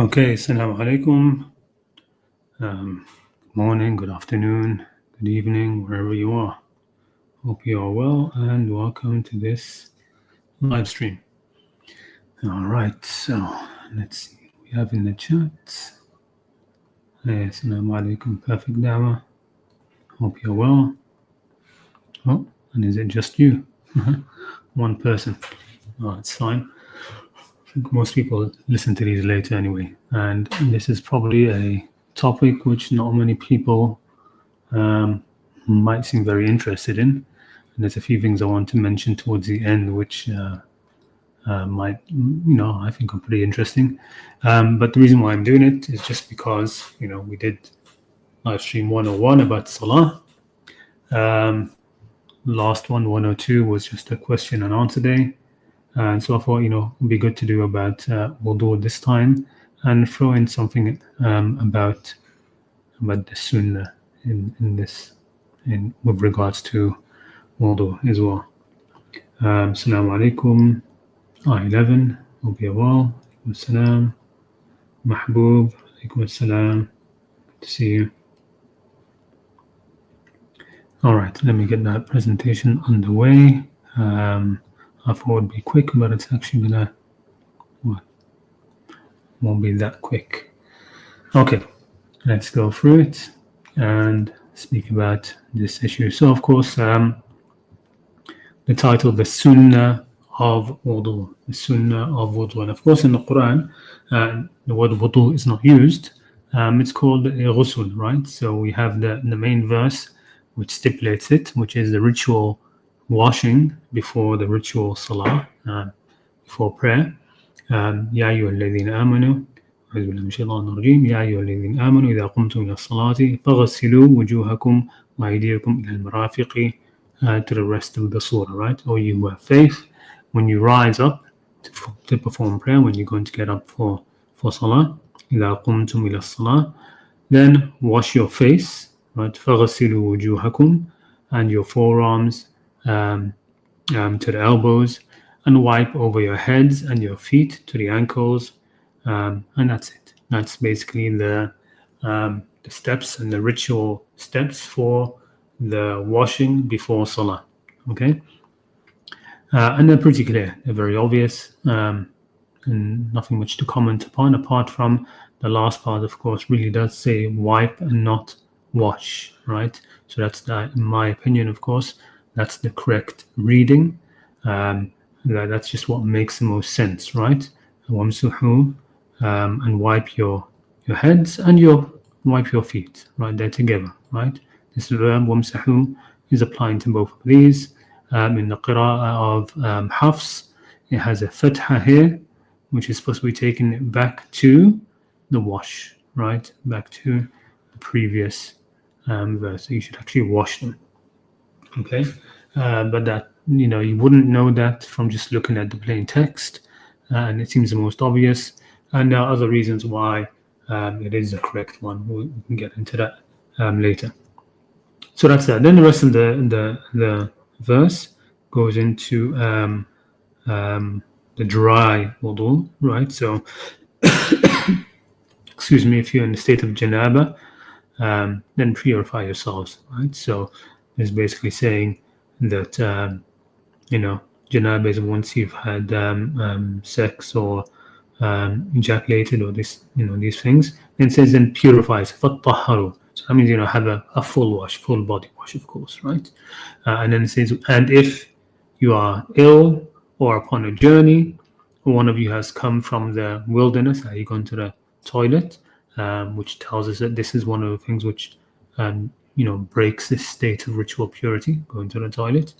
Okay, Assalamu alaikum. Good morning, good afternoon, good evening, wherever you are. Hope you are well and welcome to this live stream. All right, so let's see. We have in the chat. Hey, Assalamu alaikum, perfect dawah. Hope you're well. Oh, and is it just you? One person. Oh, it's fine. I think most people listen to these later anyway. And this is probably a topic which not many people might seem very interested in. And there's a few things I want to mention towards the end, which might, I think are pretty interesting. But the reason why I'm doing it is just because, we did live stream 101 about Salah. Last one, 102, was just a question and answer day. And so I thought, it'd be good to do about Wudu this time and throw in something about the Sunnah in this, with regards to Wudu as well. Assalamu alaikum. 11. Hope you're well. Alaikum assalam. Mahbub. Alaikum assalam. Good to see you. All right, let me get that presentation underway. I thought it would be quick, but it's actually won't be that quick. Okay, let's go through it and speak about this issue. So, of course, the title, the Sunnah of Wudu, the Sunnah of Wudu. And of course, in the Quran, the word Wudu is not used. It's called Ghusl, right? So we have the main verse which stipulates it, which is the ritual washing before the ritual Salah, before prayer. يا أيها الذين آمنوا أعوذ بالله من الشيطان الرجيم يا أيها الذين آمنوا إذا قمتم إلى الصلاة فاغسلوا وجوهكم وأيديكم إلى المرافق, to the rest of the surah, right? Or you who have faith, when you rise up to perform prayer, when you're going to get up for Salah, إذا قمتم إلى الصلاة, then wash your face, right? فاغسلوا وجوهكم, and your forearms to the elbows, and wipe over your heads and your feet to the ankles, and that's it. That's basically the steps and the ritual steps for the washing before Salah. Okay, and they're pretty clear. They're very obvious, and nothing much to comment upon, apart from the last part, of course, really does say wipe and not wash, right? So that's in my opinion, of course, that's the correct reading. That's just what makes the most sense, right? Wamsuhu, and wipe your heads and wipe your feet, right? They're together, right? This verb wamsahu is applying to both of these. In the qira'ah of Hafs, it has a fatha here, which is supposed to be taken back to the wash, right? Back to the previous verse. So you should actually wash them. Okay, but that, you wouldn't know that from just looking at the plain text, and it seems the most obvious. And there are other reasons why it is the correct one. We can get into that later. So that's that. Then the rest of the verse goes into the dry wudu, right? So, excuse me, if you're in the state of janaba, then purify yourselves, right? So it's basically saying that janaba is once you've had sex or ejaculated or these things. Then it says then purifies. فَطَّهَّرُوا. So that means have a full wash, full body wash, of course, right? And then it says, and if you are ill or upon a journey, or one of you has come from the wilderness, you've gone to the toilet, which tells us that this is one of the things which breaks this state of ritual purity, going to the toilet.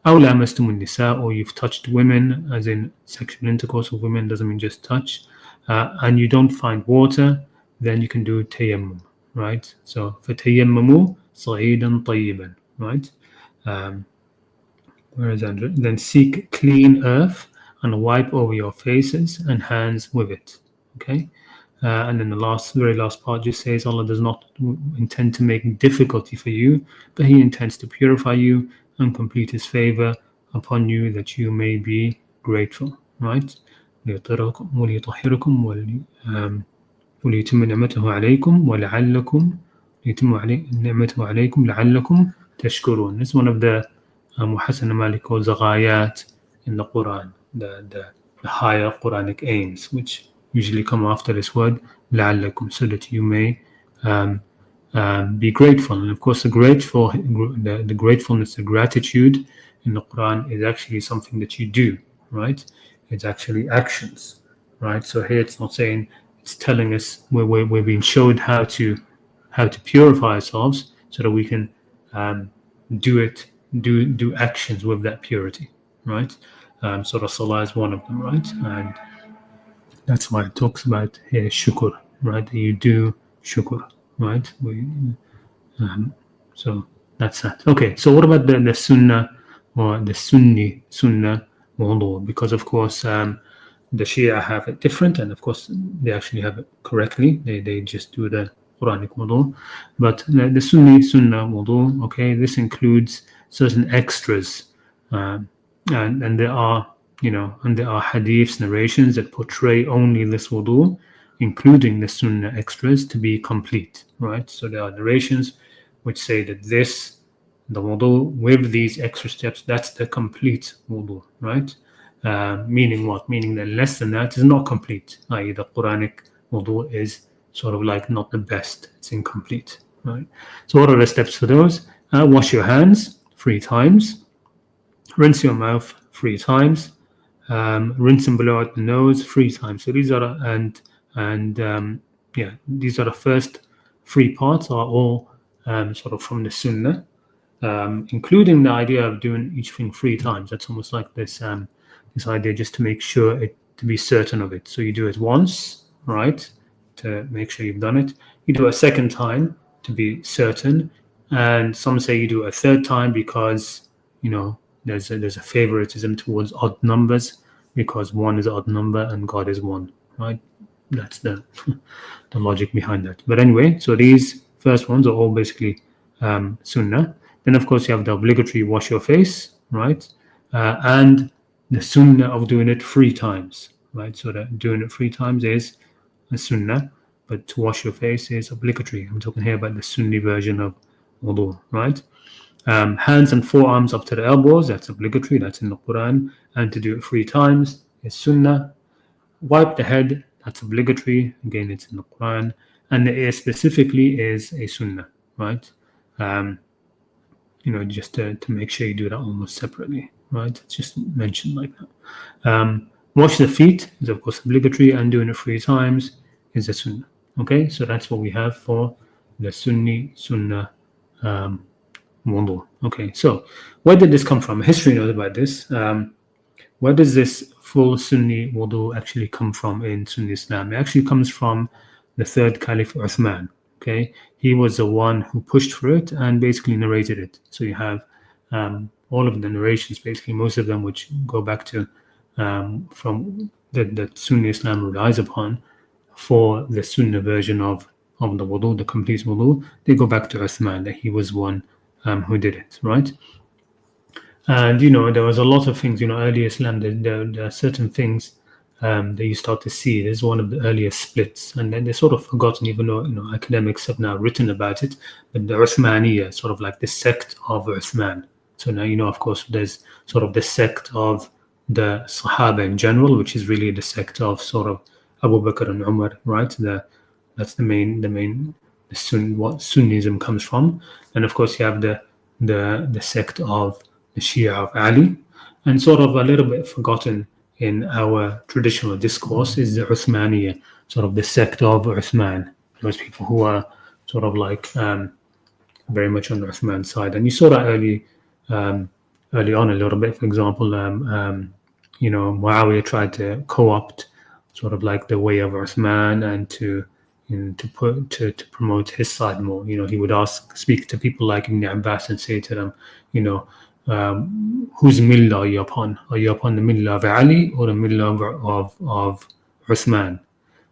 أَوْ لَامَسْتُمُ النِّسَاءَ, or you've touched women, as in sexual intercourse with women doesn't mean just touch, and you don't find water, then you can do tayammum, right? So فَتَيَمَّمُوا صَعِيدًا طَيِّبًا, right? Where is that? Then seek clean earth and wipe over your faces and hands with it. Okay, and then the very last part just says Allah does not intend to make difficulty for you, but He intends to purify you and complete His favor upon you, that you may be grateful. Right? وَلِيُتِمَّ نِعْمَتَهُ عَلَيْكُمْ وَلَعَلَّكُمْ نِعْمَتَهُ عَلَيْكُمْ لَعَلَّكُمْ تَشْكُرُونَ. This is one of the Hassan Malik calls the ghayat in the Quran, the higher Quranic aims, which usually come after this word لَعَلَّكُمْ, so that you may be grateful. And of course, the gratefulness, the gratitude in the Quran is actually something that you do, right? It's actually actions, right? So here it's not saying, it's telling us we're being showed how to purify ourselves so that we can do actions with that purity, right? So the salah is one of them, right? And that's why it talks about here shukr, right? That you do shukr, right? So that's that. Okay, so what about the sunnah or the Sunni sunnah wudu? Because of course the Shia have it different, and of course they actually have it correctly. They just do the Quranic wudu, but the Sunni sunnah wudu, okay, this includes certain extras, and there are hadiths, narrations that portray only this wudu, including the sunnah extras, to be complete, right? So there are narrations which say that the wudu with these extra steps, that's the complete wudu, right? Meaning what? Meaning that less than that is not complete, i.e. the Quranic wudu is sort of like not the best, it's incomplete, right? So what are the steps for those? Wash your hands 3 times, rinse your mouth 3 times, rinse and blow out the nose 3 times. So these are these are the first 3 parts are all sort of from the Sunnah, including the idea of doing each thing 3 times. That's almost like this idea just to make sure to be certain of it. So you do it once, right, to make sure you've done it. You do a second time to be certain, and some say you do a third time because there's a favoritism towards odd numbers, because 1 is an odd number and God is 1, right? That's the logic behind that. But anyway, so these first ones are all basically sunnah. Then of course you have the obligatory wash your face, right? And the sunnah of doing it 3 times, right? So that doing it 3 times is a sunnah, but to wash your face is obligatory. I'm talking here about the Sunni version of wudu, right? Hands and forearms up to the elbows, that's obligatory, that's in the Quran, and to do it 3 times is sunnah. Wipe the head, that's obligatory, again it's in the Quran, and the ear specifically is a sunnah, right? Just to make sure you do that almost separately, right? It's just mentioned like that. Wash the feet is of course obligatory, and doing it 3 times is a sunnah. Okay, so that's what we have for the Sunni sunnah wudu. Okay, so where did this come from? A history note about this. Where does this full Sunni wudu actually come from in Sunni Islam? It actually comes from the 3rd Caliph Uthman. Okay, he was the one who pushed for it and basically narrated it. So you have all of the narrations, basically most of them, which go back to from that Sunni Islam relies upon for the Sunnah version of the wudu, the complete wudu. They go back to Uthman, that he was one who did it, right? And there was a lot of things. Early Islam, there are certain things that you start to see. This is one of the earliest splits, and then they're sort of forgotten, even though academics have now written about it. But the Uthmaniyya, sort of like the sect of Uthman. So now of course, there's sort of the sect of the Sahaba in general, which is really the sect of sort of Abu Bakr and Umar, right? That's the main what Sunnism comes from. And of course, you have the sect of the Shia of Ali, and sort of a little bit forgotten in our traditional discourse is the Uthmaniyya, sort of the sect of Uthman. Those people who are sort of like very much on the Uthman side, and you saw that early on a little bit. For example, Muawiyah tried to co-opt sort of like the way of Uthman and to promote his side more. He would speak to people like Ibn Abbas and say to them, whose millah are you upon? Are you upon the millah of Ali or the millah of Uthman?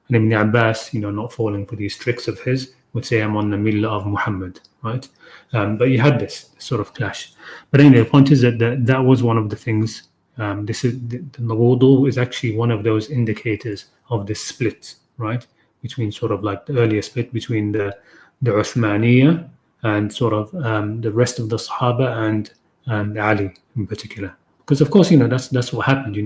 And Ibn Abbas, not falling for these tricks of his, would say, I'm on the millah of Muhammad, right? But you had this sort of clash. But anyway, the point is that was one of the things. The wudu is actually one of those indicators of this split, right? between sort of like the earlier split between the Uthmaniyya and sort of the rest of the Sahaba and Ali in particular. Because of course, that's what happened.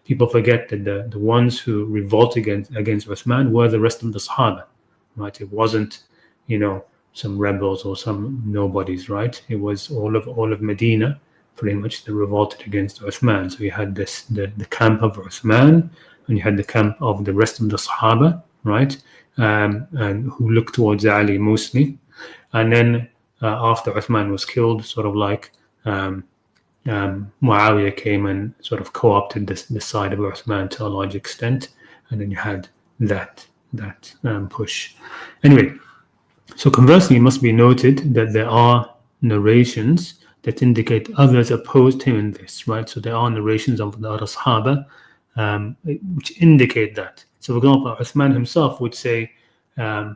People forget that the ones who revolted against Uthman were the rest of the Sahaba, right? It wasn't, some rebels or some nobodies, right? It was all of Medina, pretty much, that revolted against Uthman. So you had the camp of Uthman, and you had the camp of the rest of the Sahaba, right? And who looked towards Ali mostly. And then after Uthman was killed, sort of like Muawiyah came and sort of co-opted the side of Uthman to a large extent, and then you had that push. Anyway, so conversely, it must be noted that there are narrations that indicate others opposed him in this, right? So there are narrations of the other Sahaba which indicate that. So, for example, Uthman himself would say, I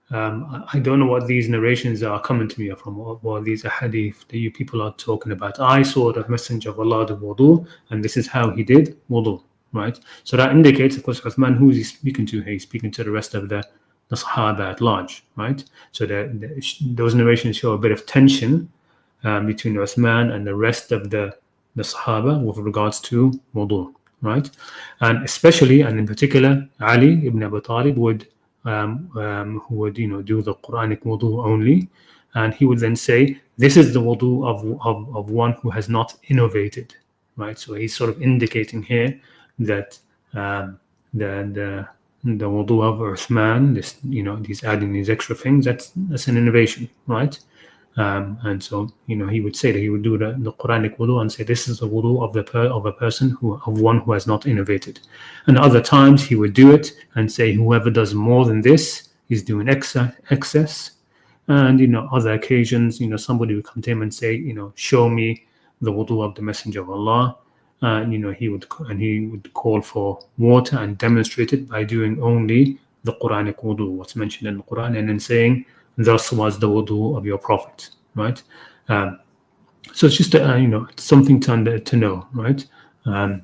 don't know what these narrations are coming to me from, or these hadith that you people are talking about. I saw the Messenger of Allah do wudu, and this is how he did wudu, right? So that indicates, of course, Uthman, who is he speaking to? He's speaking to the rest of the Sahaba at large, right? So those narrations show a bit of tension between Uthman and the rest of the Sahaba with regards to wudu, right? And especially, and in particular, Ali ibn Abi Talib would who would do the Qur'anic wudu only, and he would then say, this is the wudu of one who has not innovated, right? So he's sort of indicating here that the wudu of Uthman, these adding these extra things, that's an innovation, right? And so he would say that he would do the Quranic wudu and say, this is the wudu of a person of one who has not innovated. And other times he would do it and say, whoever does more than this is doing excess. And other occasions, somebody would come to him and say, show me the wudu of the Messenger of Allah. And he would call for water and demonstrate it by doing only the Quranic wudu, what's mentioned in the Quran, and then saying, thus was the wudu of your Prophet, right? So it's just it's something to know, right? And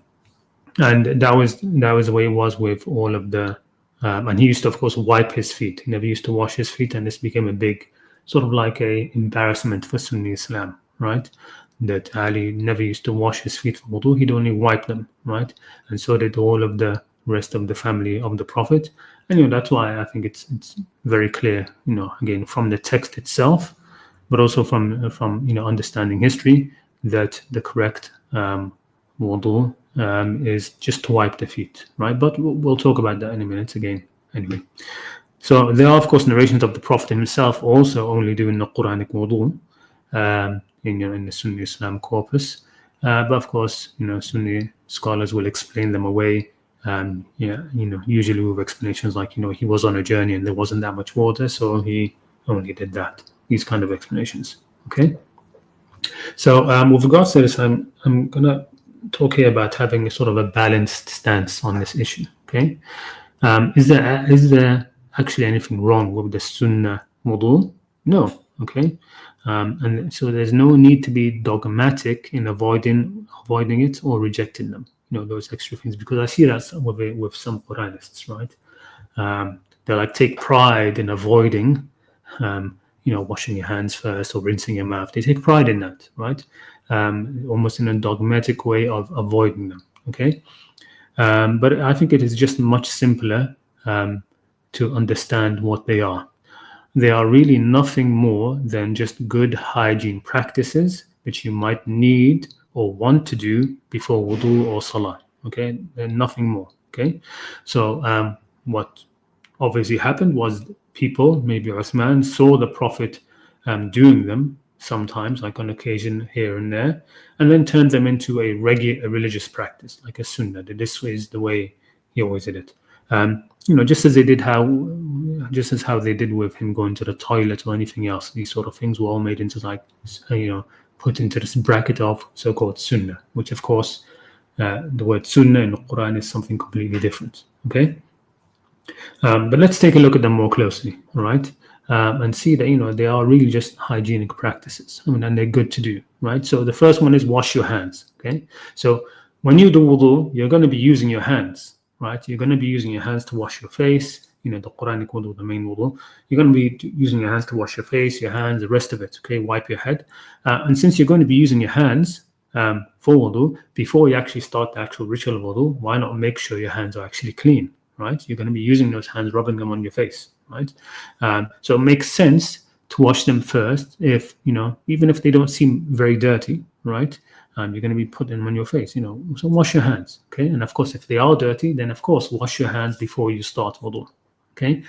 that was the way it was with all of the and he used to, of course, wipe his feet. He never used to wash his feet, and this became a big sort of like a embarrassment for Sunni Islam, right? That Ali never used to wash his feet for wudu, he'd only wipe them, right? And so did all of the rest of the family of the Prophet. And that's why I think it's very clear, again, from the text itself, but also from understanding history, that the correct wudu is just to wipe the feet, right? But we'll talk about that in a minute again. Anyway, so there are, of course, narrations of the Prophet himself also only doing the Quranic wudu in the Sunni Islam corpus, but of course, Sunni scholars will explain them away. Usually with explanations like, he was on a journey and there wasn't that much water, so he only did that. These kind of explanations. Okay. So with regards to this, I'm gonna talk here about having a sort of a balanced stance on this issue. Okay. Is there actually anything wrong with the Sunnah wudu? No. Okay. And so there's no need to be dogmatic in avoiding it or rejecting them. Those extra things, because I see that with some Quranists, right? They like take pride in avoiding, washing your hands first or rinsing your mouth. They take pride in that, right? Almost in a dogmatic way of avoiding them. Okay, but I think it is just much simpler to understand what they are. They are really nothing more than just good hygiene practices which you might need or want to do before wudu or salah. Okay, they're nothing more. Okay, so what obviously happened was people, maybe Uthman, saw the Prophet doing them sometimes, like on occasion here and there, and then turned them into a religious practice, like a sunnah. That this is the way he always did it. Just as how they did with him going to the toilet or anything else. These sort of things were all made into put into this bracket of so-called sunnah, which of course the word sunnah in the Quran is something completely different. Okay, but let's take a look at them more closely, all right, and see that they are really just hygienic practices. And they're good to do, right? So the first one is wash your hands. Okay, so when you do wudu, you're going to be using your hands, right? You're going to be using your hands to wash your face, the Quranic wudu, the main wudu, you're going to be using your hands to wash your face, your hands, the rest of it. Okay, wipe your head. And since you're going to be using your hands for wudu, before you actually start the actual ritual of wudu, why not make sure your hands are actually clean, right? You're going to be using those hands, rubbing them on your face, right? So it makes sense to wash them first, if even if they don't seem very dirty, right? You're going to be putting them on your face, so wash your hands, okay? And of course, if they are dirty, then of course wash your hands before you start wudu, okay?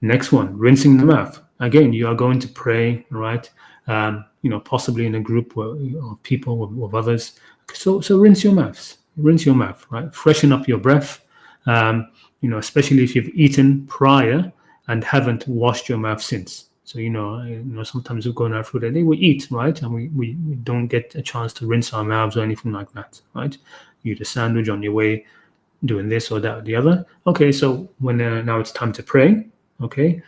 Next one, rinsing the mouth. Again, you are going to pray, right? Possibly in a group of people, with others. So rinse your mouth, right? Freshen up your breath, especially if you've eaten prior and haven't washed your mouth since. So, sometimes we go on our food and we eat, right? And we don't get a chance to rinse our mouths or anything like that, right? You eat a sandwich on your way, doing this or that or the other. Okay, so when now it's time to pray, okay,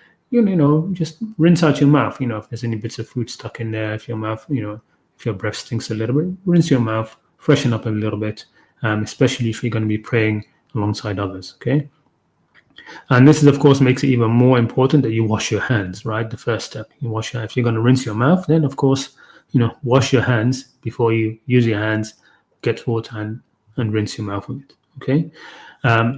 just rinse out your mouth. If there's any bits of food stuck in there, if your mouth, if your breath stinks a little bit, rinse your mouth, freshen up a little bit, especially if you're going to be praying alongside others, okay? And this is, of course, makes it even more important that you wash your hands, right? The first step, you wash your hands. If you're going to rinse your mouth, then of course, wash your hands before you use your hands, get water and rinse your mouth with it, okay?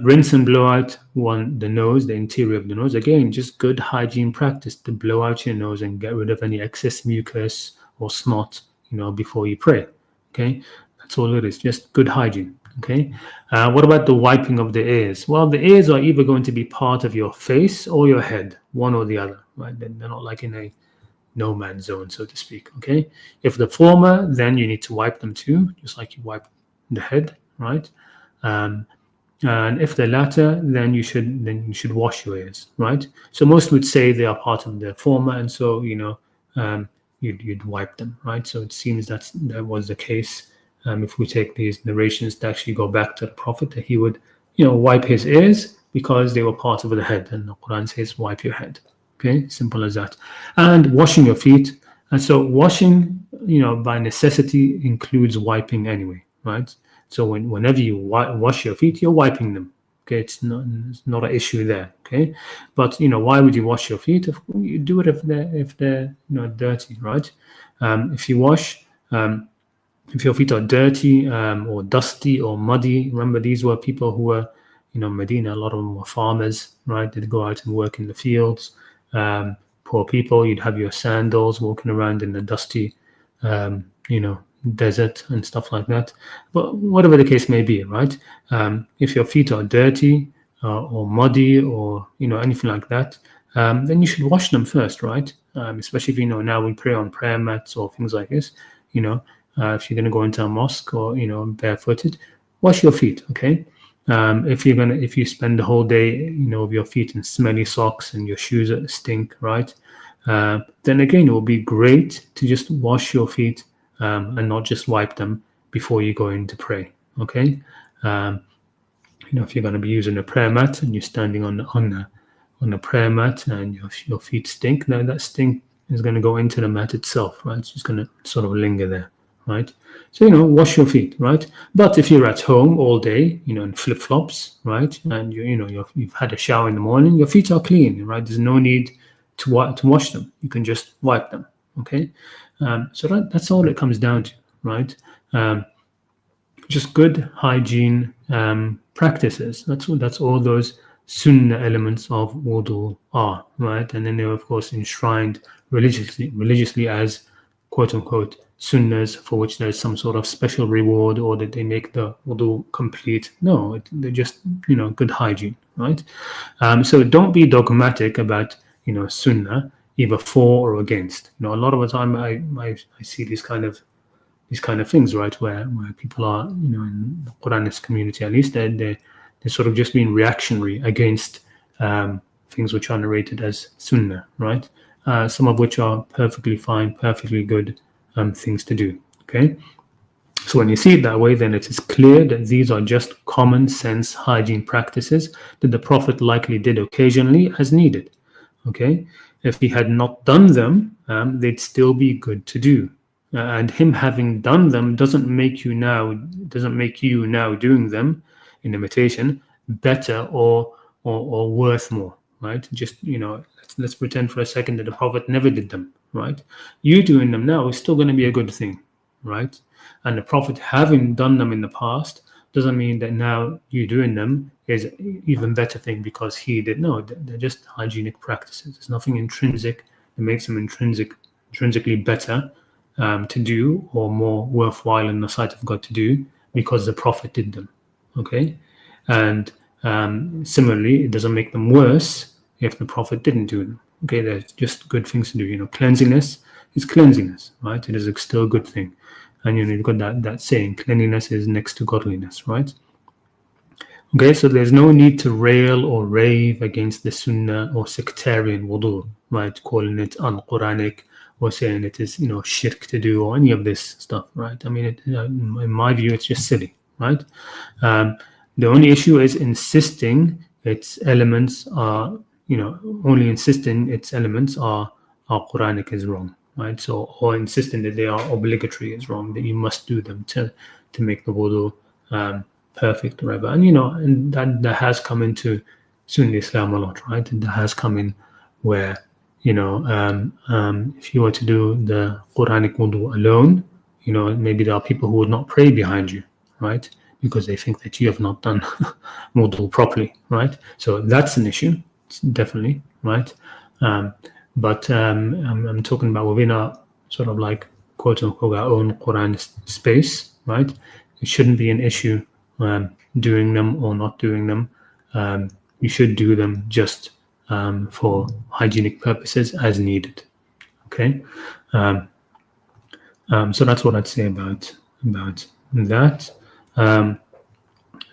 Rinse and blow out the nose, the interior of the nose. Again, just good hygiene practice to blow out your nose and get rid of any excess mucus or snot, before you pray, okay? That's all it is, just good hygiene. Okay, what about the wiping of the ears? Well, the ears are either going to be part of your face or your head, one or the other, right? They're not like in a no man's zone, so to speak. Okay, if the former, then you need to wipe them too, just like you wipe the head, right? And if the latter, then you should wash your ears, right? So most would say they are part of the former, and so you'd wipe them, right? So it seems that was the case. If we take these narrations to actually go back to the Prophet, that he would, wipe his ears because they were part of the head, and the Quran says, "Wipe your head." Okay, simple as that. And washing your feet, and so washing, by necessity includes wiping anyway, right? So whenever you wash your feet, you're wiping them. Okay, it's not an issue there. Okay, but why would you wash your feet? You do it if they're dirty, right? If you wash. If your feet are dirty or dusty or muddy, remember these were people who were, Medina, a lot of them were farmers, right? They'd go out and work in the fields. Poor people, you'd have your sandals walking around in the dusty, desert and stuff like that. But whatever the case may be, right? If your feet are dirty or muddy or, anything like that, then you should wash them first, right? Especially if, now we pray on prayer mats or things like this, if you're going to go into a mosque or barefooted, wash your feet. Okay. If you spend the whole day with your feet in smelly socks and your shoes that stink, right? Then again, it will be great to just wash your feet and not just wipe them before you go in to pray. Okay. If you're going to be using a prayer mat and you're standing on a prayer mat and your feet stink, now that stink is going to go into the mat itself, right? It's just going to sort of linger there. Right, so wash your feet, right? But if you're at home all day, in flip flops, right, and you've had a shower in the morning, your feet are clean, right? There's no need to wash them. You can just wipe them, okay? So that's all it comes down to, right? Just good hygiene practices. That's all those sunnah elements of wudu are, right? And then they're of course enshrined religiously as quote unquote sunnahs, for which there's some sort of special reward or that they make the wudu complete. No, they're just good hygiene, right? So don't be dogmatic about sunnah, either for or against. A lot of the time I see these kind of things, right, where people are in the Quranic community, at least they're sort of just being reactionary against things which are narrated as sunnah, right? Some of which are perfectly fine, perfectly good things to do. Okay, so when you see it that way, then it is clear that these are just common sense hygiene practices that the Prophet likely did occasionally as needed. Okay, if he had not done them, they'd still be good to do. And him having done them doesn't make you now doing them in imitation better or worth more. right? Just, let's pretend for a second that the Prophet never did them, right? You doing them now is still going to be a good thing, right? And the Prophet having done them in the past doesn't mean that now you doing them is even better thing because he did. No, they're just hygienic practices. There's nothing intrinsic that makes them intrinsically better to do or more worthwhile in the sight of God to do because the Prophet did them. Okay, and similarly, it doesn't make them worse if the Prophet didn't do them. Okay, they're just good things to do. Cleanliness is cleanliness, right? It is still a good thing. And you've got that saying, cleanliness is next to godliness, right? Okay, so there's no need to rail or rave against the Sunnah or sectarian wudu, right? Calling it un-Quranic or saying it is, shirk to do or any of this stuff, right? I mean, in my view, it's just silly, right? The only issue is insisting its elements are, only insisting its elements are Quranic is wrong, right? So, or insisting that they are obligatory is wrong, that you must do them to make the wudu perfect or whatever. And, and that has come into Sunni Islam a lot, right? And that has come in where, if you were to do the Quranic wudu alone, maybe there are people who would not pray behind you, right? Because they think that you have not done wudu properly, right? So that's an issue, definitely, right? But I'm talking about within our sort of like quote unquote our own Quran space, right? It shouldn't be an issue doing them or not doing them. You should do them just for hygienic purposes as needed. Okay, so that's what I'd say about that.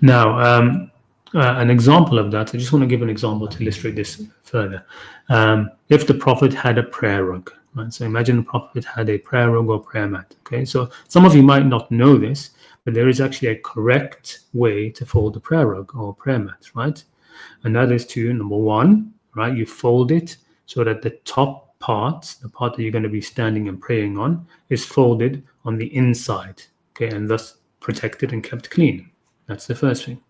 Now, an example of that, I just want to give an example to illustrate this further. If the Prophet had a prayer rug, right? So imagine the Prophet had a prayer rug or prayer mat. Okay, so some of you might not know this, but there is actually a correct way to fold the prayer rug or prayer mat, right? And that is to, number one, right, you fold it so that the top part, the part that you're going to be standing and praying on, is folded on the inside, okay, and thus protected and kept clean. That's the first thing.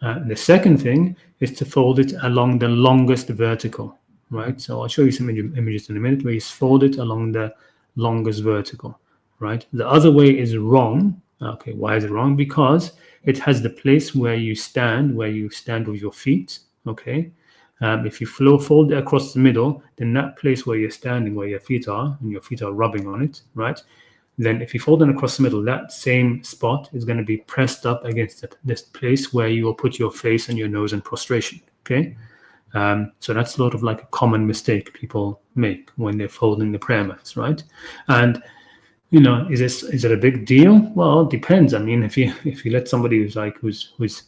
The second thing is to fold it along the longest vertical, right? So I'll show you some images in a minute where you fold it along the longest vertical, right? The other way is wrong. Okay, why is it wrong? Because it has the place where you stand with your feet, okay? If you fold it across the middle, then that place where you're standing, where your feet are, and your feet are rubbing on it, right? Then if you fold it across the middle, that same spot is going to be pressed up against this place where you will put your face and your nose in prostration, okay? So that's sort of like a common mistake people make when they're folding the prayer mats, right? And is it a big deal? Well, it depends. I mean, if you let somebody whose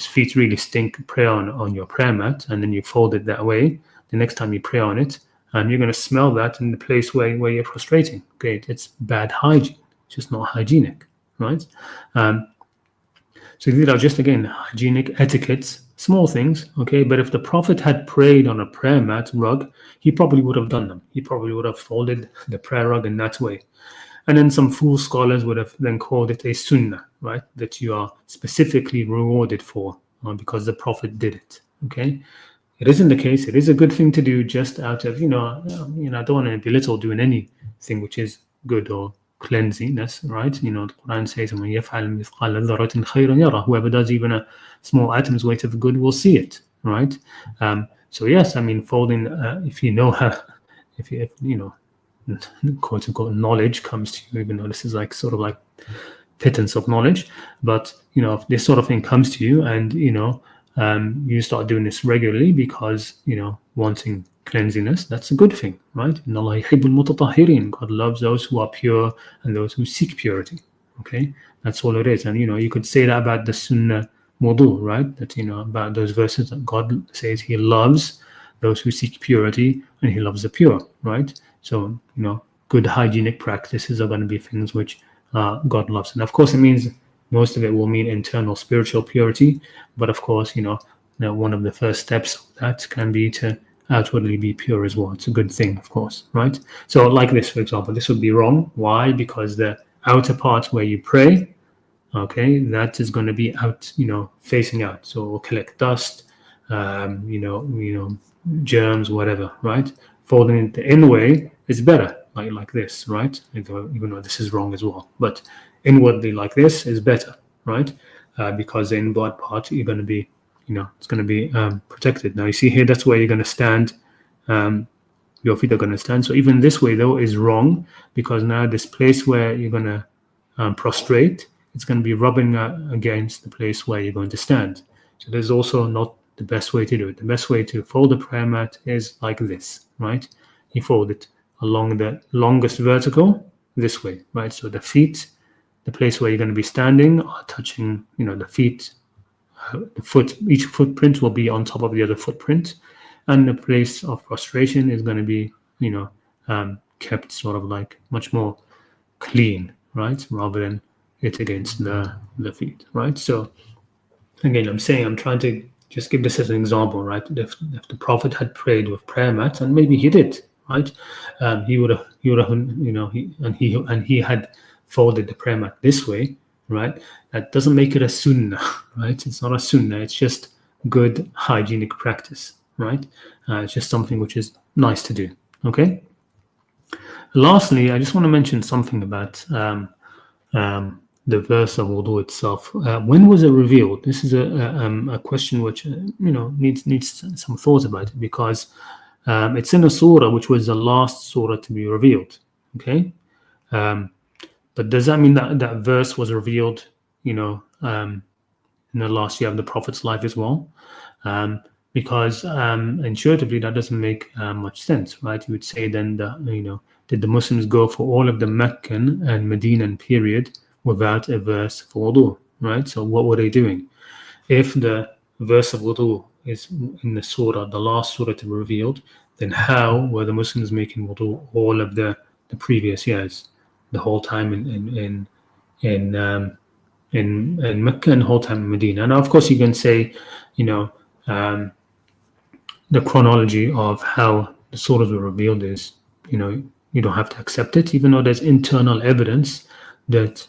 feet really stink pray on your prayer mat, and then you fold it that way, the next time you pray on it, you're going to smell that in the place where you're prostrating. Okay, it's bad hygiene. It's just not hygienic, right? So these are just, again, hygienic etiquettes, small things, okay? But if the Prophet had prayed on a prayer mat rug, he probably would have done them. He probably would have folded the prayer rug in that way. And then some fool scholars would have then called it a sunnah, right? That you are specifically rewarded for because the Prophet did it, okay? It isn't the case. It is a good thing to do just out of, I don't want to belittle doing anything which is good or cleanliness, right? The Quran says, whoever does even a small atom's weight of good will see it, right? So yes, I mean, folding, if you know how, if quote unquote knowledge comes to you, even though this is like sort of like pittance of knowledge, but if this sort of thing comes to you and you start doing this regularly because wanting cleanliness, that's a good thing, right? God loves those who are pure and those who seek purity. Okay, that's all it is. And you could say that about the Sunnah wudu, right? That about those verses that God says He loves those who seek purity and He loves the pure, right? So good hygienic practices are going to be things which God loves, and of course it means most of it will mean internal spiritual purity. But of course, one of the first steps of that can be to outwardly be pure as well. It's a good thing, of course, right? So like this, for example, this would be wrong. Why? Because the outer part where you pray, okay, that is going to be out, facing out. So it will collect dust. germs, whatever, right? Folding it the inward is better, like this, right? Even though this is wrong as well, but inwardly like this is better, right? Because the inward part you're going to be, it's going to be protected. Now you see here, that's where you're going to stand. Your feet are going to stand. So even this way though is wrong, because now this place where you're going to prostrate, it's going to be rubbing against the place where you're going to stand. So there's also not the best way to do it. The best way to fold the prayer mat is like this, right? You fold it along the longest vertical this way, right? So the feet, the place where you're going to be standing, are touching, the feet, the foot. Each footprint will be on top of the other footprint, and the place of prostration is going to be, kept sort of like much more clean, right? Rather than it against the feet, right? So again, I'm trying to just give this as an example, right? If the Prophet had prayed with prayer mats, and maybe he did, right? He would have, he had folded the prayer mat this way, right? That doesn't make it a sunnah, right? It's not a sunnah. It's just good hygienic practice, right? It's just something which is nice to do. Okay. Lastly, I just want to mention something about the verse of wudu itself. When was it revealed? This is a question which needs some thought about it, because it's in a surah which was the last surah to be revealed. Okay, but does that mean that verse was revealed, in the last year of the Prophet's life as well? Because intuitively that doesn't make much sense, right? You would say then that did the Muslims go for all of the Meccan and Medinan period without a verse for wudu, right? So what were they doing? If the verse of wudu is in the surah, the last surah to be revealed, then how were the Muslims making wudu all of the previous years, the whole time in Mecca and the whole time in Medina? Now, of course, you can say, the chronology of how the surahs were revealed is, you don't have to accept it, even though there's internal evidence that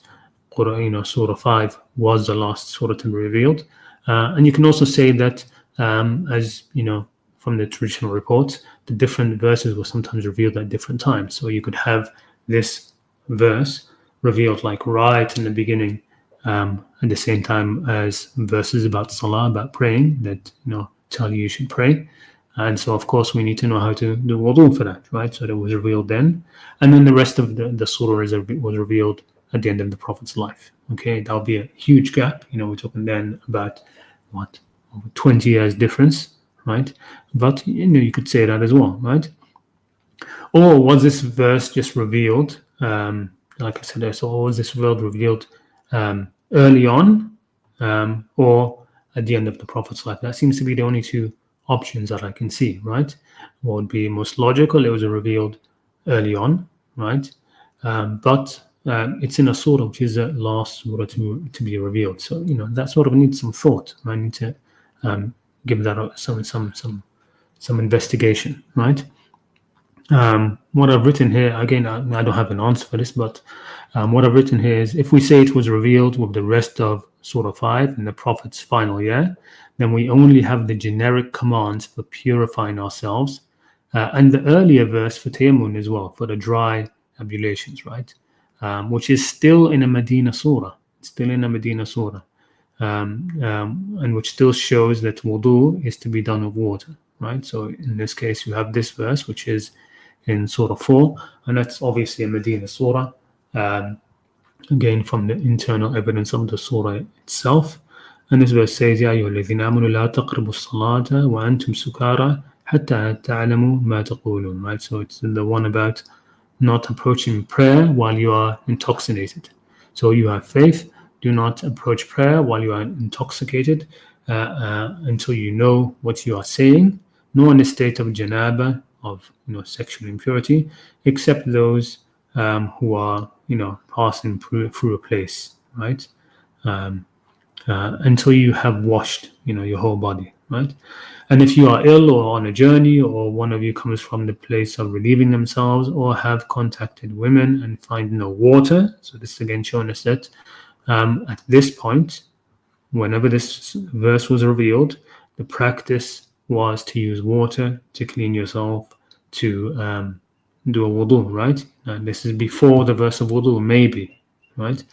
Surah 5 was the last surah to be revealed. And you can also say that, as from the traditional reports, the different verses were sometimes revealed at different times. So you could have this verse revealed like right in the beginning, at the same time as verses about salah, about praying, that tell you should pray. And so, of course, we need to know how to do wudu for that, right? So that was revealed then. And then the rest of the surah was revealed at the end of the Prophet's life. Okay, that'll be a huge gap. We're talking then about, over 20 years difference, right? But, you could say that as well, right? Or was this verse just revealed, like I said, so was this world revealed early on, or at the end of the Prophet's life? That seems to be the only two options that I can see, right? What would be most logical? It was revealed early on, right? But it's in a surah which is the last surah to be revealed. So that sort of needs some thought. I need to give that some investigation, right? What I've written here, again, I don't have an answer for this, but what I've written here is, if we say it was revealed with the rest of Surah 5 in the Prophet's final year, then we only have the generic commands for purifying ourselves, and the earlier verse for Tayammun as well, for the dry ablutions, right? Which is still in a Medina surah. It's still in a Medina surah, and which still shows that wudu is to be done with water, right? So in this case, you have this verse, which is in Surah 4, and that's obviously a Medina surah, again from the internal evidence of the surah itself. And this verse says, يا أيها الذين آمنوا لا تقربوا الصلاة وأنتم سكارى حتى تعلموا ما تقولون, right? So it's the one about not approaching prayer while you are intoxicated. So you have faith, do not approach prayer while you are intoxicated, until you know what you are saying, nor in a state of janaba, of sexual impurity, except those who are passing through a place, right? Until you have washed your whole body, right? And if you are ill or on a journey, or one of you comes from the place of relieving themselves, or have contacted women and find no water, so this is again showing us that at this point, whenever this verse was revealed, the practice was to use water to clean yourself, to do a wudu, right? And this is before the verse of wudu, maybe, right?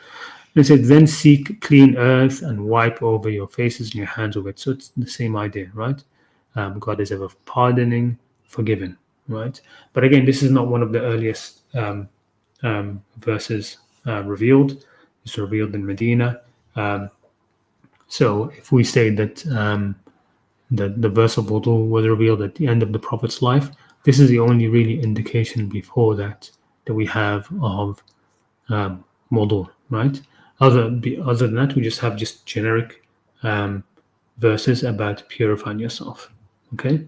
It said, then seek clean earth and wipe over your faces and your hands with it. So it's the same idea, right? God is ever pardoning, forgiving, right? But again, this is not one of the earliest verses revealed. It's revealed in Medina. So if we say that the verse of wudu was revealed at the end of the Prophet's life, this is the only really indication before that we have of wudu, right? Other than that, we just have generic verses about purifying yourself. Okay.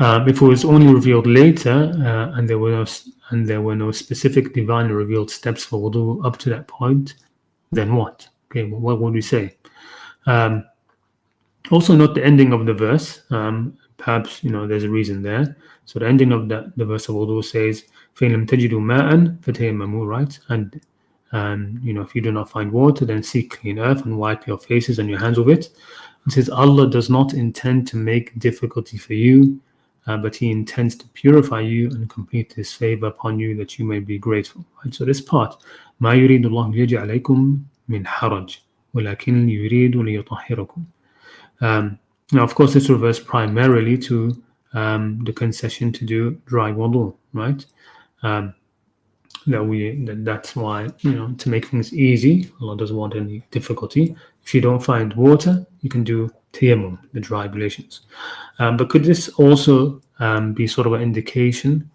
If it was only revealed later, and there were no specific divinely revealed steps for wudu up to that point, then what? Okay, well, what would we say? Also, note the ending of the verse. Perhaps there's a reason there. So the ending of the verse of wudu says, فَإِن لَمْ تَجِدُوا مَاءً فَتَيَمَّمُوا, right? And if you do not find water, then seek clean earth and wipe your faces and your hands with it. It says, Allah does not intend to make difficulty for you, but He intends to purify you and complete His favor upon you, that you may be grateful. Right? So this part, مَا يُرِيدُ اللَّهُ لِيَجْعَلَ عَلَيْكُمْ مِنْ حَرَجٍ وَلَكِنْ يُرِيدُ لِيُطَهِّرَكُمْ. Now, of course, this refers primarily to the concession to do dry wudu, right? That's why, to make things easy, Allah doesn't want any difficulty. If you don't find water, you can do tayammum, the dry ablutions. But could this also be sort of an indication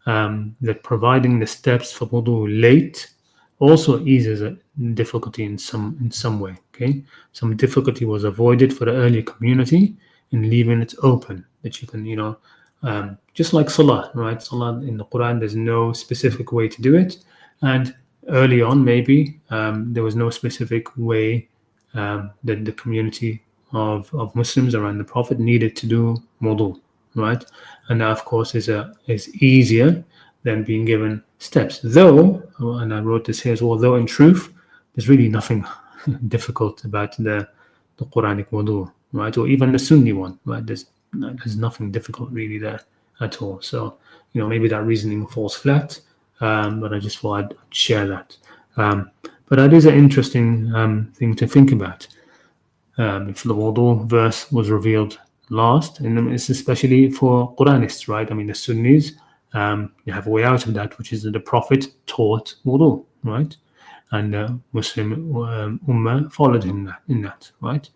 that providing the steps for wudu late also eases a difficulty in some way? Okay, some difficulty was avoided for the earlier community in leaving it open, that you can, just like salat, right? Salat in the Quran, there's no specific way to do it, and early on maybe there was no specific way that the community of Muslims around the Prophet needed to do wudu, right? And that, of course, is easier than being given steps. Though, and I wrote this here as well, though in truth, there's really nothing difficult about the Quranic wudu, right? Or even the Sunni one, right? There's nothing difficult really there at all. So, maybe that reasoning falls flat, but I just thought I'd share that. But that is an interesting thing to think about. If the wudu verse was revealed last, and it's especially for Quranists, right? I mean, the Sunnis, you have a way out of that, which is that the Prophet taught wudu, right? And Muslim Ummah followed him in that, right?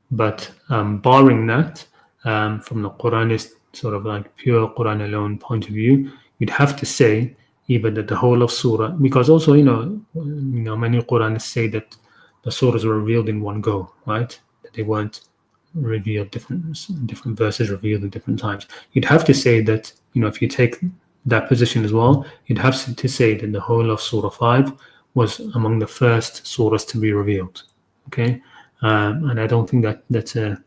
But barring that, from the Quranist sort of like pure Quran alone point of view, you'd have to say either that the whole of surah, because also many Quranists say that the surahs were revealed in one go, right? That they weren't revealed different verses revealed at different times. You'd have to say that if you take that position as well, you'd have to say that the whole of Surah 5 was among the first surahs to be revealed. Okay, and I don't think that's a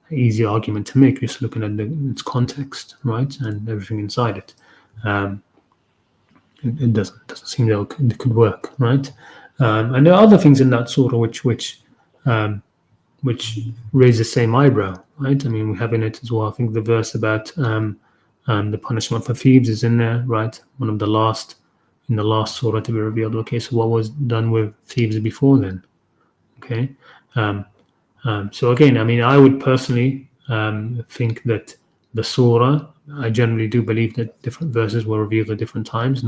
easy argument to make, just looking at its context, right, and everything inside it. It doesn't seem that it could work, right? And there are other things in that surah which raise the same eyebrow, right? I mean, we have in it as well, I think the verse about the punishment for thieves is in there, right? One of the last surah to be revealed. Okay, so what was done with thieves before then? Okay, so again, I mean, I would personally think that the surah, I generally do believe that different verses were revealed at different times.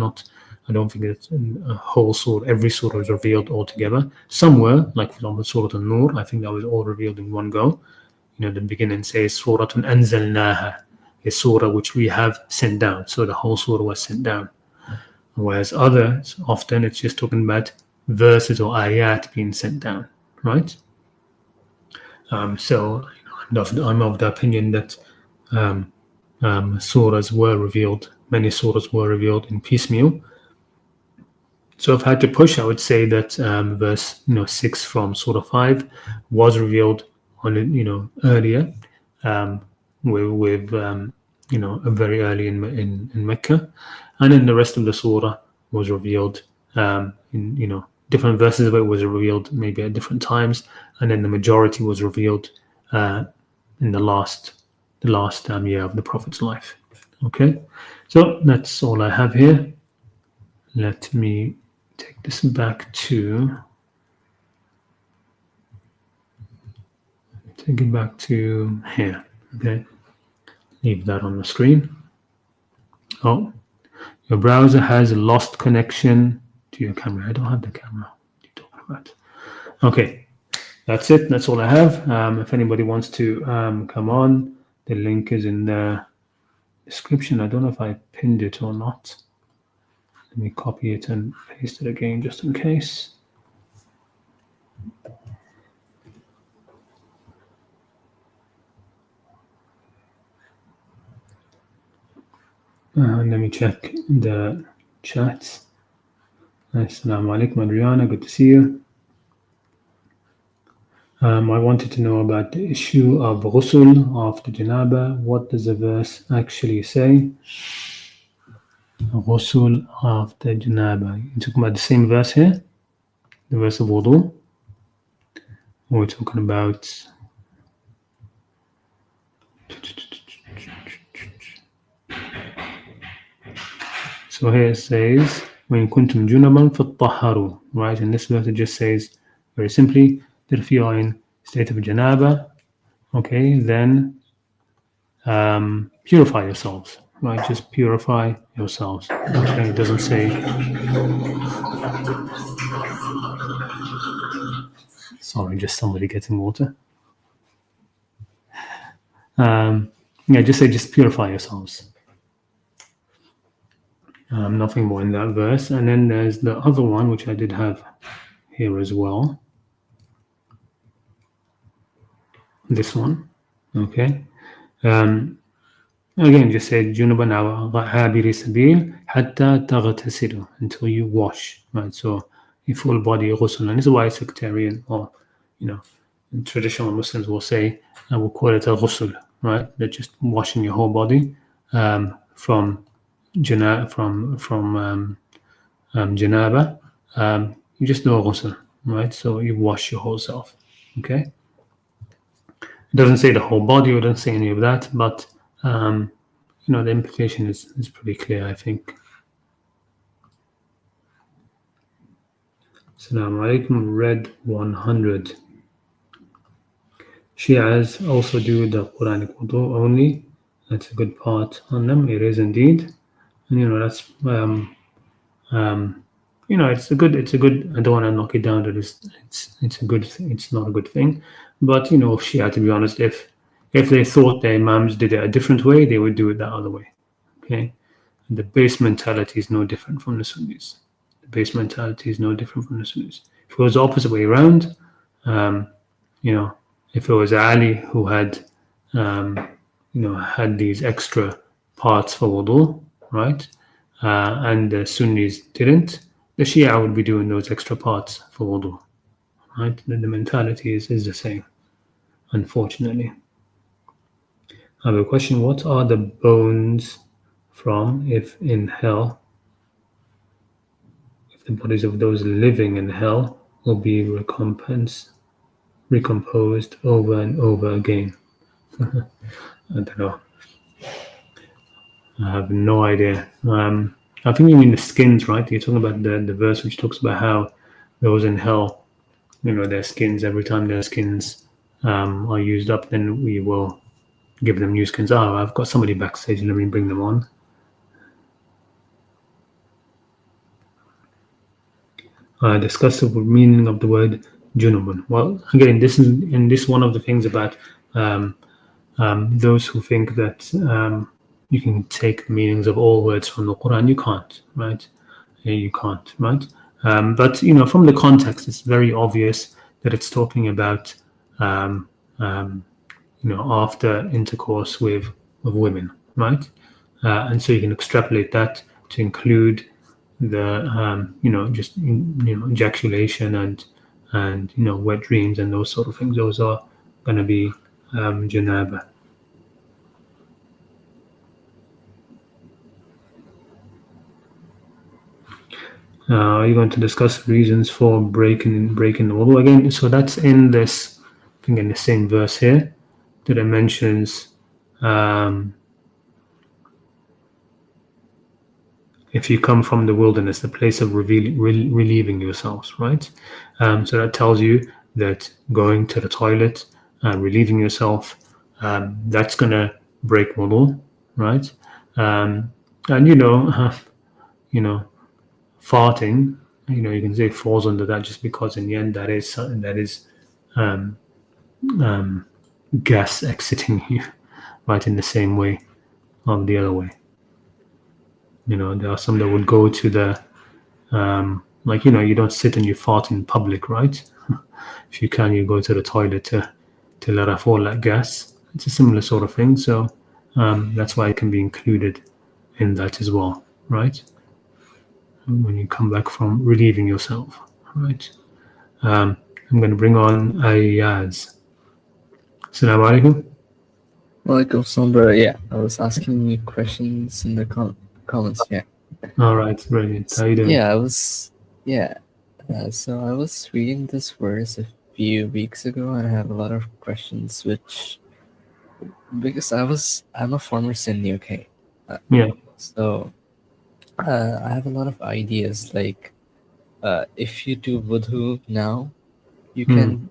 I don't think that a whole surah, every surah was revealed all together. Some were, like for example, Surah An-Nur, I think that was all revealed in one go. The beginning says, Suratun Anzalnaha, a surah which we have sent down. So the whole surah was sent down. Whereas others, often it's just talking about verses or ayat being sent down, right? So I'm of the opinion that surahs were revealed, many surahs were revealed in piecemeal. So if I had to push, I would say that verse 6 from Surah 5 was revealed on earlier, with very early in Mecca, and then the rest of the surah was revealed in different verses of it was revealed maybe at different times, and then the majority was revealed in the last year of the Prophet's life. Okay, so that's all I have here. Let me take this back to here. Okay, leave that on the screen. Oh, your browser has lost connection to your camera. I don't have the camera. What are you talking about? Okay, that's it. That's all I have. If anybody wants to come on, the link is in the description. I don't know if I pinned it or not. Let me copy it and paste it again just in case. Let me check the chats. Assalamu alaikum, Adriana. Good to see you. I wanted to know about the issue of ghusl after janaba. What does the verse actually say? Ghusl after janaba. You're talking about the same verse here? The verse of wudu? We're talking about... So here it says, when kuntum junaban fattaharu, right? And this verse it just says very simply that if you are in state of janaba, okay, then purify yourselves, right? Just purify yourselves. Okay, it doesn't say. Sorry, just somebody getting water. Yeah, just purify yourselves. Nothing more in that verse. And then there's the other one, which I did have here as well. This one, okay. Again, just say junuban aw habiri sabil hatta taghtasilu, until you wash, right? So your full body ghusl, and this is why sectarian or traditional Muslims will say, we'll call it a ghusl, right? They're just washing your whole body from janaba. You just do a ghusl, right? So you wash your whole self, okay? It doesn't say the whole body, it doesn't say any of that, but the implication is pretty clear, I think. Assalamu alaikum, Red 100. Shias also do the Quranic wudu only. That's a good part on them. It is indeed, and that's it's a good. I don't want to knock it down. That it's a good. It's not a good thing, but Shia, to be honest, if they thought their imams did it a different way, they would do it that other way. Okay, and the base mentality is no different from the Sunnis. The base mentality is no different from the Sunnis. If it was the opposite way around, if it was Ali who had, had these extra parts for wudu, right, and the Sunnis didn't, the Shia would be doing those extra parts for wudu, right? The mentality is the same, unfortunately. I have a question. What are the bones from if in hell? If the bodies of those living in hell will be recomposed over and over again? I don't know. I have no idea. I think you mean the skins, right? You're talking about the verse which talks about how those in hell, their skins, every time their skins are used up, then we will give them new skins. Oh, I've got somebody backstage. Let me bring them on. Discuss the meaning of the word junubun. Well, again, this is one of the things about those who think that you can take the meanings of all words from the Quran. You can't, right? You can't, right? But from the context, it's very obvious that it's talking about after intercourse with women, right? And so you can extrapolate that to include the ejaculation and wet dreams and those sort of things. Those are going to be janaba. Are you going to discuss reasons for breaking the wudu again? So that's in this, I think, in the same verse here that it mentions. If you come from the wilderness, the place of relieving yourselves, right? So that tells you that going to the toilet, relieving yourself, that's gonna break wudu, right? And farting, you can say falls under that just because in the end that is um, um, gas exiting you, right, in the same way of the other way. There are some that would go to the like you don't sit and you fart in public, right? If you can, you go to the toilet to let off all that gas. It's a similar sort of thing, so that's why it can be included in that as well, right? When you come back from relieving yourself, right? I'm going to bring on Ayaz. Assalamu alaikum. Walaikum salam, brother. Yeah, I was asking you questions in the comments. Yeah. All right, brilliant. How you doing? Yeah, so I was reading this verse a few weeks ago, and I have a lot of questions, because I'm a former Sunni, okay? Yeah. So I have a lot of ideas, like if you do wudu now, you can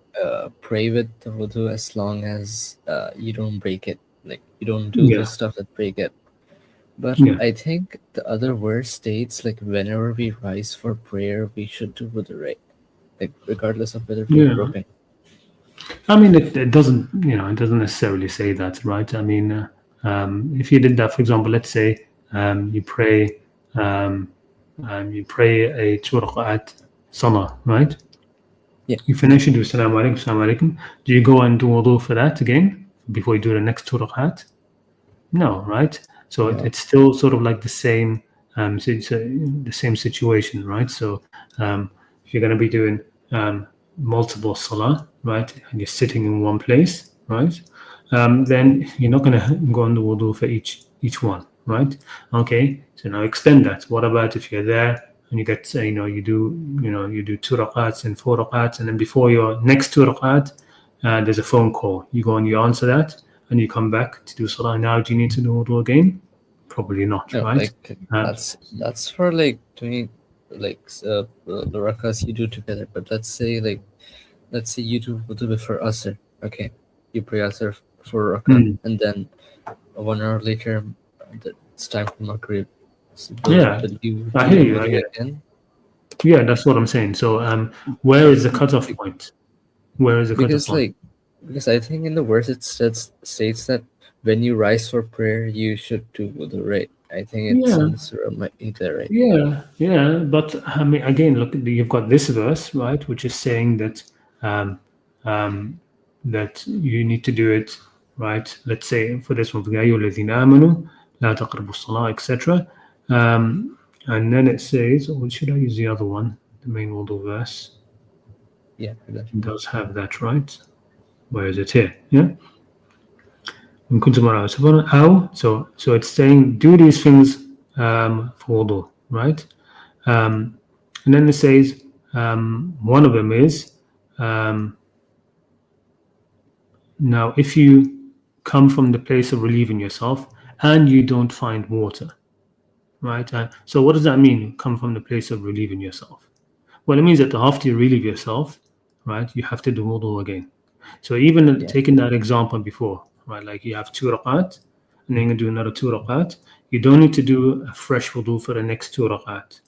pray with the wudu as long as you don't break it. Like, you don't do the stuff that break it. But I think the other verse states, like, whenever we rise for prayer, we should do wudu, right? Like, regardless of whether we've broken. I mean, it doesn't, it doesn't necessarily say that, right? I mean, if you did that, for example, let's say you pray a 2 rak'at salah, right? Yeah. You finish, you do assalamu alaikum, assalamu alaikum. Do you go and do wudu for that again before you do the next 2 rak'at? No, right? So it's still sort of like the same, the same situation, right? So if you're going to be doing multiple salah, right, and you're sitting in one place, right, then you're not going to go on the wudu for each one, right? Okay, so now extend that. What about if you're there and you get, you do 2 rak'ats and 4 rak'ats, and then before your next 2 rak'at, there's a phone call. You go and you answer that, and you come back to do salah. Now, do you need to do wudu again? Probably not, No, right? like, that's for like doing like the rakas you do together. But let's say you do wudu before asr. Okay, you pray asr for rakat, and then 1 hour later it's time for maghrib. So Yeah, will you I do hear the you. wudu again? Yeah, that's what I'm saying. So, where is the cutoff point? Where is the cutoff point? Because I think in the verse it states that when you rise for prayer, you should do wudu, right? I think it's Yeah, in Surah Ma'idah, right? yeah. But I mean, again, look, you've got this verse, right, which is saying that that you need to do it, right? Let's say for this one, يا أيها الذين آمنوا لا تقربوا الصلاة, etc. And then it says, or should I use the other one, the main wudu verse? Yeah, It does have that, right? Where is it here? Yeah. So it's saying do these things for wudu, right? And then it says one of them is now if you come from the place of relieving yourself and you don't find water, right? So what does that mean? Come from the place of relieving yourself. Well, it means that after you relieve yourself, right, you have to do wudu again. So even taking that example before, right, like you have 2 rak'at, and then you do another 2 rak'at, you don't need to do a fresh wudu for the next 2 rak'at.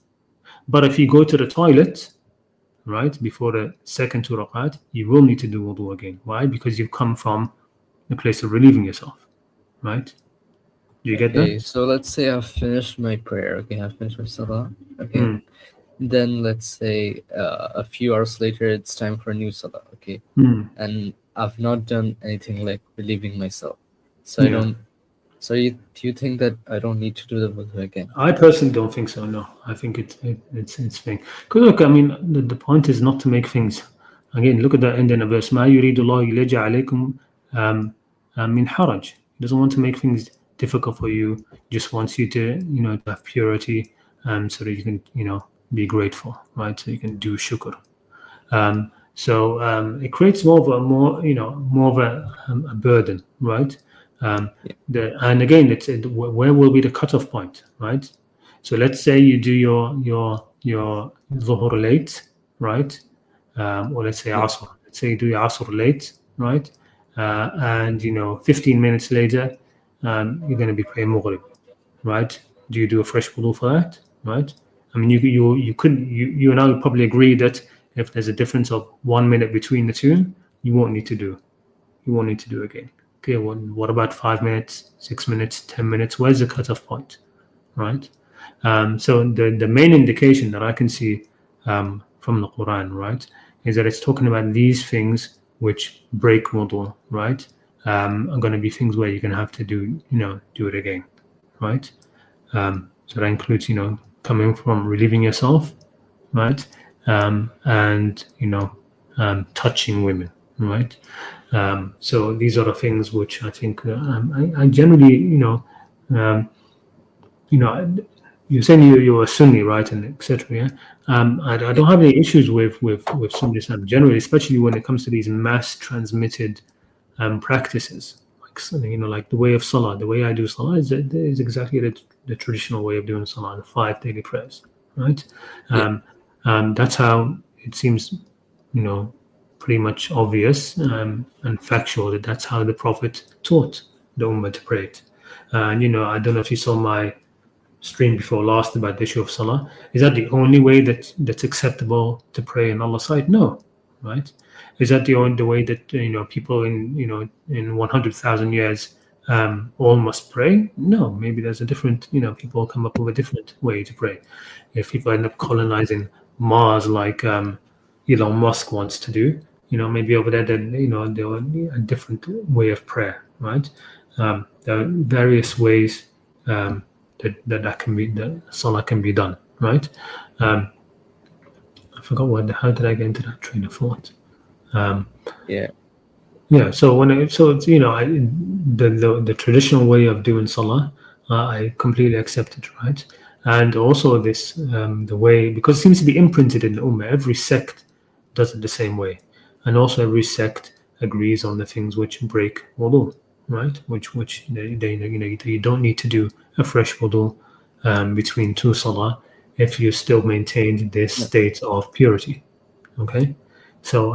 But if you go to the toilet, right, before the second 2 rak'at, you will need to do wudu again. Why? Because you've come from the place of relieving yourself, right? Do you get that? Okay, so let's say I've finished my prayer. Okay, I've finished my salah. Okay, then let's say a few hours later, it's time for a new salah. Okay, and I've not done anything like relieving myself. So I don't. So do you think that I don't need to do the wudu again? I personally don't think so. No, I think it's thing. Because look, I mean, the point is not to make things. Again, look at the end of the verse. ما يريد الله ليجعل عليكم من حرج. He doesn't want to make things difficult for you. Just wants you to, to have purity, so that you can, be grateful, right? So you can do shukr. So it creates more of a burden, right? And again, where will be the cutoff point, right? So let's say you do your Dhuhr late, right? Or let's say Yeah. Asr. Let's say you do your Asr late, right? And 15 minutes later, you're going to be praying Maghrib, right? Do you do a fresh wudu for that, right? I mean, you and I would probably agree that if there's a difference of 1 minute between the two, you won't need to do. You won't need to do again. Okay. Well, what about 5 minutes, 6 minutes, 10 minutes? Where's the cutoff point, right? So the main indication that I can see from the Quran, right, is that it's talking about these things which break wudu, right? Are going to be things where you're going to have to do it again, right? So that includes, coming from relieving yourself, right? And, touching women, right? So these are the things which I think I generally, you're saying you're a Sunni, right, and etc. Yeah, I don't have any issues with Sunni Islam generally, especially when it comes to these mass transmitted practices, like the way of Salah. The way I do Salah is exactly the traditional way of doing Salah, the 5 daily prayers, right? Yeah. That's how it seems, pretty much obvious and factual that that's how the Prophet taught the Ummah to pray it. And I don't know if you saw my stream before last about the issue of Salah. Is that the only way that's acceptable to pray in Allah's sight? No, right? Is that the only way that people in 100,000 years all must pray? No, maybe there's a different people come up with a different way to pray. If people end up colonizing Mars like Elon Musk wants to do, maybe over there then there will be a different way of prayer, right? There are various ways that can be that Salah can be done, right? I forgot how did I get into that train of thought? Yeah. Yeah, so it's the traditional way of doing Salah, I completely accept it, right? And also this the way, because it seems to be imprinted in the Ummah. Every sect does it the same way, and also every sect agrees on the things which break wudu, right? Which you don't need to do a fresh wudu between two Salah if you still maintain this Yeah. state of purity. Okay, so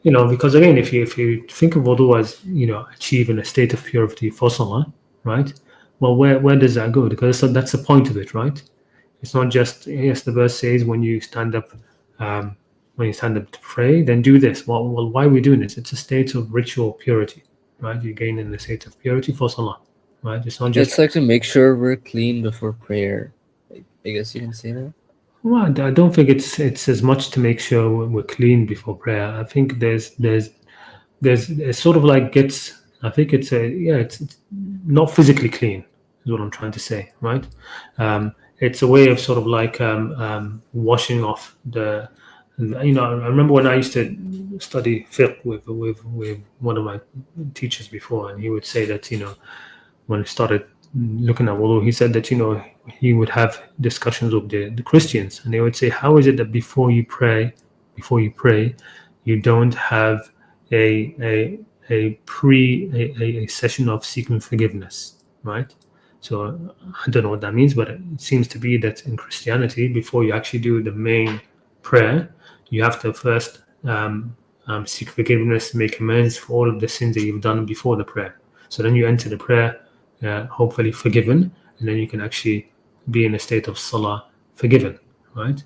because again, if you think of wudu as achieving a state of purity for Salah, right? Well, where does that go? Because that's the point of it, right? It's not just, yes, the verse says when you stand up to pray, then do this. Well, why are we doing this? It's a state of ritual purity, right? You gain in the state of purity for Salah, right? It's not just. It's like to make sure we're clean before prayer. I guess you can say that. Well, I don't think it's as much to make sure we're clean before prayer. I think there's it's sort of like gets. I think it's not physically clean is what I'm trying to say, right? It's a way of sort of like washing off the. I remember when I used to study fiqh with one of my teachers before, and he would say that when he started looking at wudu, he said that he would have discussions with the Christians, and they would say, how is it that before you pray, you don't have a session of seeking forgiveness, right? So I don't know what that means, but it seems to be that in Christianity, before you actually do the main prayer, you have to first seek forgiveness, make amends for all of the sins that you've done before the prayer. So then you enter the prayer hopefully forgiven, and then you can actually be in a state of Salah forgiven, right?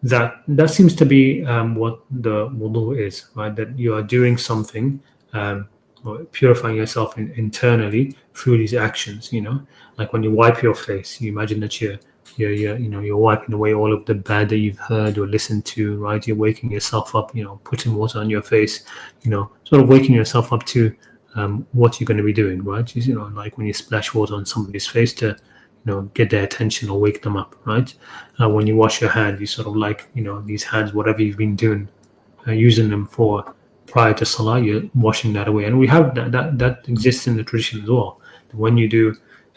That seems to be what the wudu is, right? That you are doing something, or purifying yourself internally through these actions. Like when you wipe your face, you imagine that you're wiping away all of the bad that you've heard or listened to, right? You're waking yourself up, putting water on your face, sort of waking yourself up to what you're going to be doing, right? Like when you splash water on somebody's face to get their attention or wake them up, right? When you wash your hand, you sort of like these hands, whatever you've been doing, using them for prior to Salah, you're washing that away. And we have that exists in the tradition as well. When you do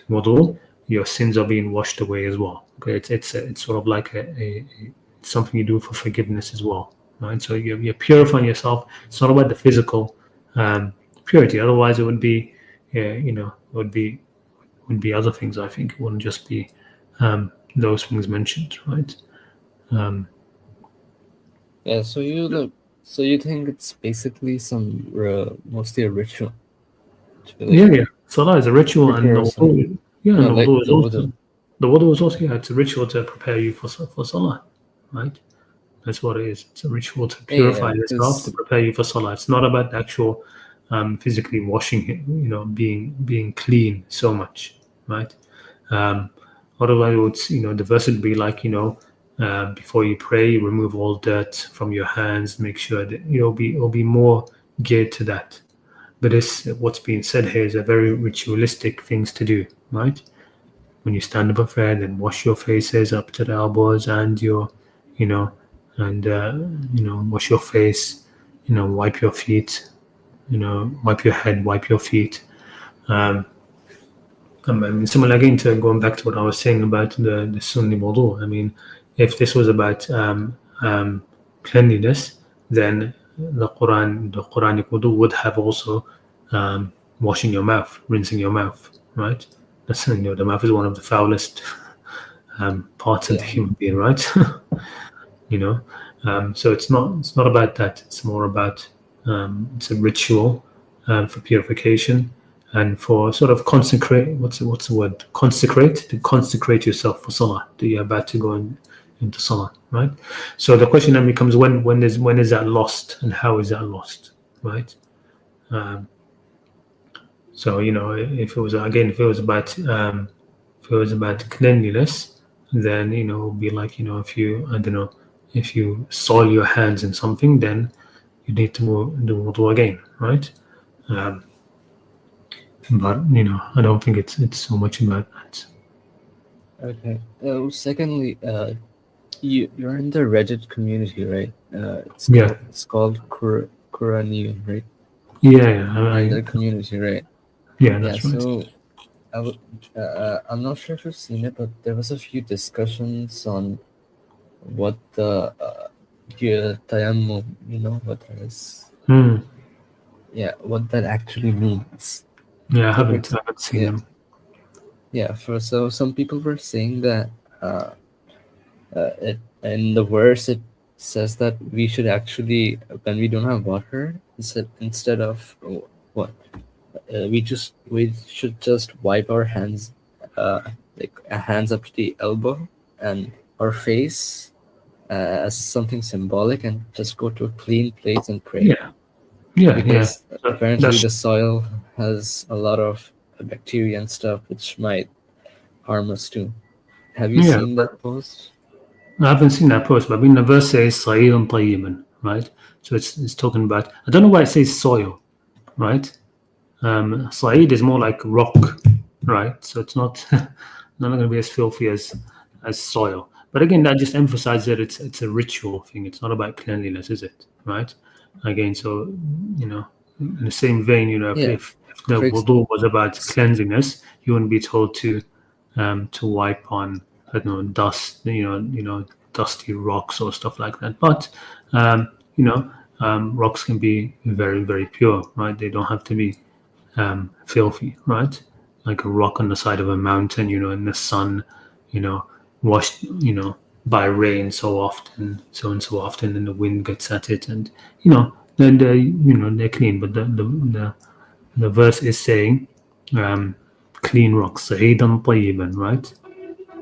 wudu, your sins are being washed away as well. Okay, it's sort of like it's something you do for forgiveness as well, right? So you're purifying yourself. It's not about the physical purity. Otherwise, it would be, it would be other things. I think it wouldn't just be those things mentioned, right? Um, Yeah, so you think it's basically some mostly a ritual to like yeah. Salah is a ritual, and prepare the some, wudu, yeah, no, and the like wudu is the wudu. also yeah, it's a ritual to prepare you for salah, right? That's what it is. It's a ritual to Yeah, purify yourself, to because prepare you for salah. It's not about the actual physically washing it, being clean so much, right? Um, Otherwise, it would, the verse would be like, before you pray, you remove all dirt from your hands. Make sure that it'll be more geared to that. But what's being said here is a very ritualistic things to do, right? When you stand up for prayer, then wash your faces up to the elbows and you know, wash your face, wipe your feet, wipe your head, wipe your feet. Um, similar again to going back to what I was saying about the Sunni wudu. I mean, if this was about cleanliness, then the Quranic wudu would have also washing your mouth, rinsing your mouth, right? That's, the mouth is one of the foulest parts of the yeah, human being, right? you know, so it's not about that. It's more about it's a ritual for purification and for sort of consecrate. What's the word? Consecrate, to consecrate yourself for salah. That you're about to go into salah, right? So the question then becomes when is that lost and how is that lost, right? Um, so if it was about cleanliness, then it would be like if you I don't know if you soil your hands in something, then you need to do wudu again, right? Um, but I don't think it's so much about that. okay. Secondly, you're in the Reddit community, right? Yeah, It's called Quranic, right? yeah, yeah. You're in the community, right? Yeah, Yeah. that's right. So I'm not sure if you've seen it, but there was a few discussions on what the tayammum, you know what that is? Hmm. Yeah, what that actually means. Yeah, I So haven't I haven't seen yeah, them. so some people were saying that in the verse it says that we should actually, when we don't have water, instead of what we should just wipe our hands, like hands up to the elbow and our face as something symbolic, and just go to a clean place and pray, Yeah, yeah, yeah. because So apparently that's the soil has a lot of bacteria and stuff which might harm us too. Have you yeah. seen that post? I haven't seen that post, but I mean the verse says "Sa'idan tayyiban," right? So it's talking about. I don't know why it says soil, right? Sa'id is more like rock, right? So it's not going to be as filthy as soil. But again, that just emphasizes that it's a ritual thing. It's not about cleanliness, is it? Right? Again, so in the same vein, Yeah, if the for ex- wudu was about cleanliness, you wouldn't be told to wipe on I don't know dust, dusty rocks or stuff like that. But um, you know, rocks can be very very pure, right? They don't have to be filthy, right? Like a rock on the side of a mountain, in the sun, you know, washed, by rain so and so often, and the wind gets at it, and then they're clean. But the verse is saying, um, clean rocks, sahidan tayyiban, right?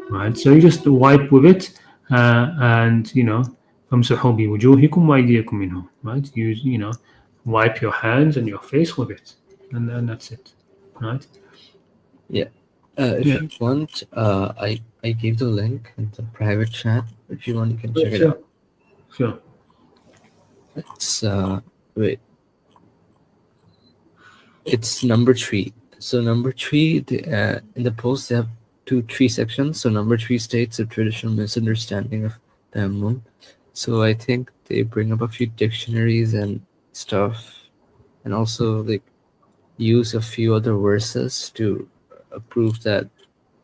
Right. So you just wipe with it, and فامسحوا بوجوهكم وأيديكم منه, right? Wipe your hands and your face with it, and then that's it, right? yeah. Yeah. If you want, I gave the link in the private chat. If you want, you can Yeah, check it sure, out. sure. It's wait, it's number 3. So number 3, in the post they have three sections. So number 3 states a traditional misunderstanding of tayammum. So I think they bring up a few dictionaries and stuff, and also like use a few other verses to prove that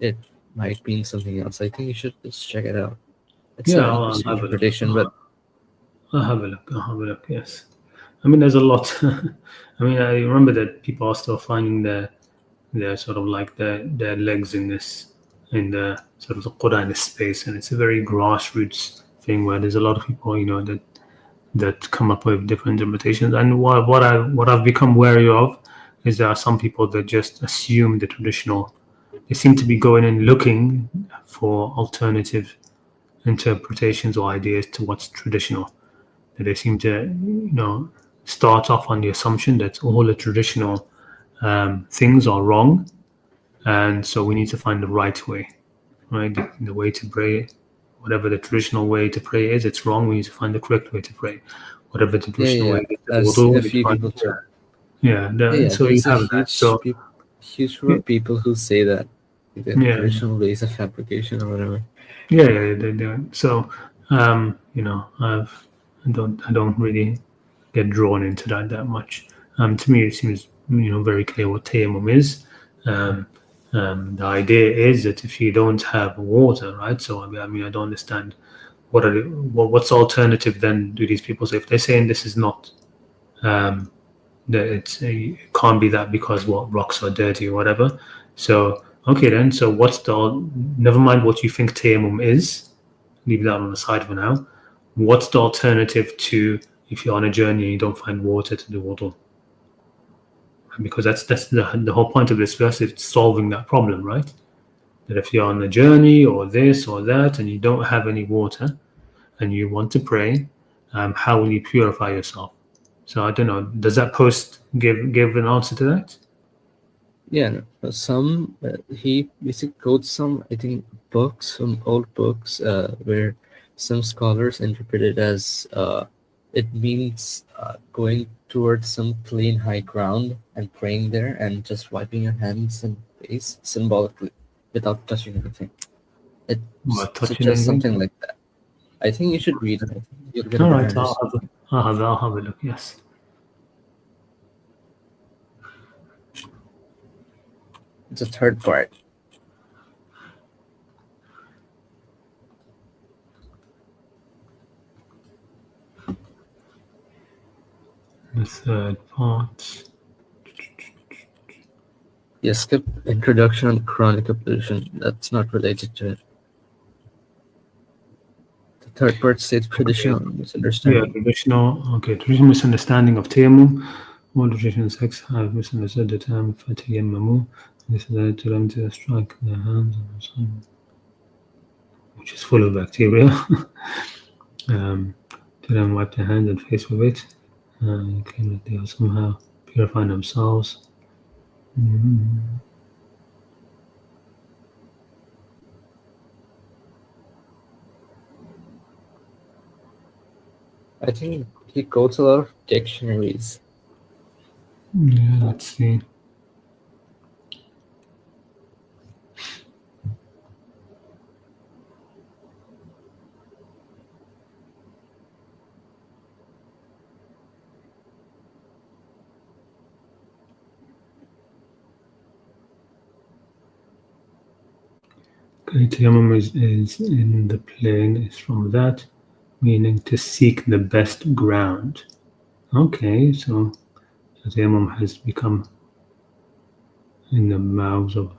it might mean something else. I think you should just check it out. It's Yeah, a I'll loose have a look. interpretation, but I'll have a look. I'll have a look. Yes. I mean, there's a lot. I mean, I remember that people are still finding their sort of like their legs in the sort of the Quranic space, and it's a very grassroots thing where there's a lot of people, that come up with different interpretations. And what I've become wary of is there are some people that just assume the traditional. They seem to be going and looking for alternative interpretations or ideas to what's traditional. That they seem to, start off on the assumption that all the traditional things are wrong, and so we need to find the right way, right? The way to pray, whatever the traditional way to pray is, it's wrong. We need to find the correct way to pray. Whatever the yeah, traditional yeah, way is to I've wudu, seen we a need to few find, people too. Yeah, so you there's a have that. So huge group of people who say that the yeah, traditional ways of fabrication or whatever. yeah, they do. So I don't really get drawn into that much. To me, it seems very clear what tayammum is. The idea is that if you don't have water, right? So I mean, I don't understand what's the alternative then. Do these people say if they're saying this is not um, that it can't be that because what rocks are dirty or whatever? So okay then. So what's never mind what you think tayammum is. Leave that on the side for now. What's the alternative to if you're on a journey and you don't find water to do wudu? Because that's the whole point of this verse is solving that problem, right? That if you're on a journey or this or that and you don't have any water and you want to pray, how will you purify yourself? So I don't know. Does that post give an answer to that? Yeah, no, some he basically quotes some, I think, books, some old books, where some scholars interpret it as it means going towards some clean high ground and praying there and just wiping your hands and face symbolically without touching anything. It About touching suggests anything? something like that. I think you should read it. I think you'll get a All better right, understanding. I'll have a look. Yes. It's a third part. The third part. You skip introduction on chronic pollution. That's not related to it. The third part states traditional Yeah, misunderstanding. traditional misunderstanding of tayammum. All traditional sects have misunderstood the term fatayammamu. This led to them to strike their hands on the sun, which is full of bacteria. To them wipe their hands and face with it. Claim that they are somehow purifying themselves. I think he quotes a lot of dictionaries. Yeah, let's see. Tayammum is in the plane, is from that, meaning to seek the best ground. Okay, so tayammum has become in the mouths of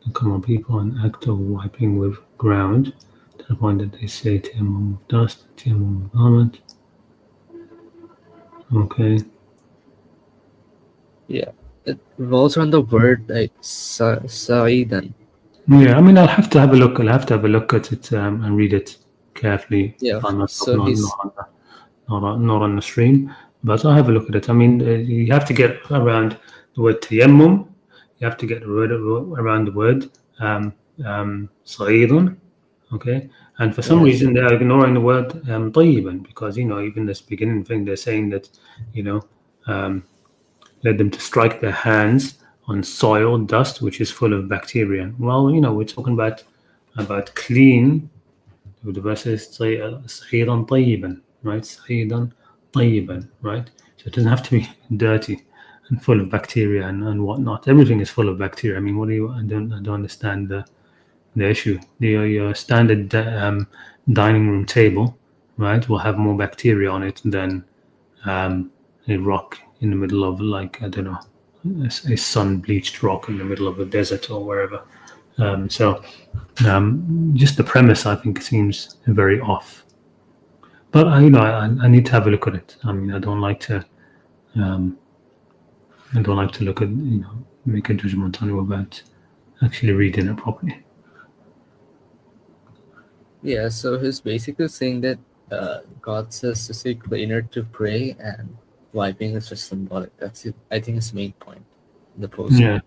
the common people an act of wiping with ground, to the point that they say tayammum of dust, tayammum of garment. Okay. Yeah, it revolves around the word like sa'idan. Yeah, I mean, I'll have to have a look. I'll have to have a look at it and read it carefully. Yeah, Find myself so he's not on the stream, but I'll have a look at it. I mean, you have to get around the word tayammum. You have to get around the word صغير. Okay, and for some yes, reason they are ignoring the word طيبا, because even this beginning thing they're saying that um, led them to strike their hands on soil, dust, which is full of bacteria. Well, we're talking about clean. The verse is صعيدا طيبا, right? صعيدا طيبا, right? So it doesn't have to be dirty and full of bacteria and whatnot. Everything is full of bacteria. I mean, what do you? I don't understand the issue. Your standard dining room table, right, will have more bacteria on it than a rock in the middle of, like, I don't know, a sun bleached rock in the middle of a desert or wherever. So just the premise, I think, seems very off. But I need to have a look at it. I mean, um, I don't like to look at, make a judgment on it without actually reading it properly. Yeah, so he's basically saying that God says to stay cleaner to pray, and wiping is just symbolic. That's it. I think his main point. The post. Yeah,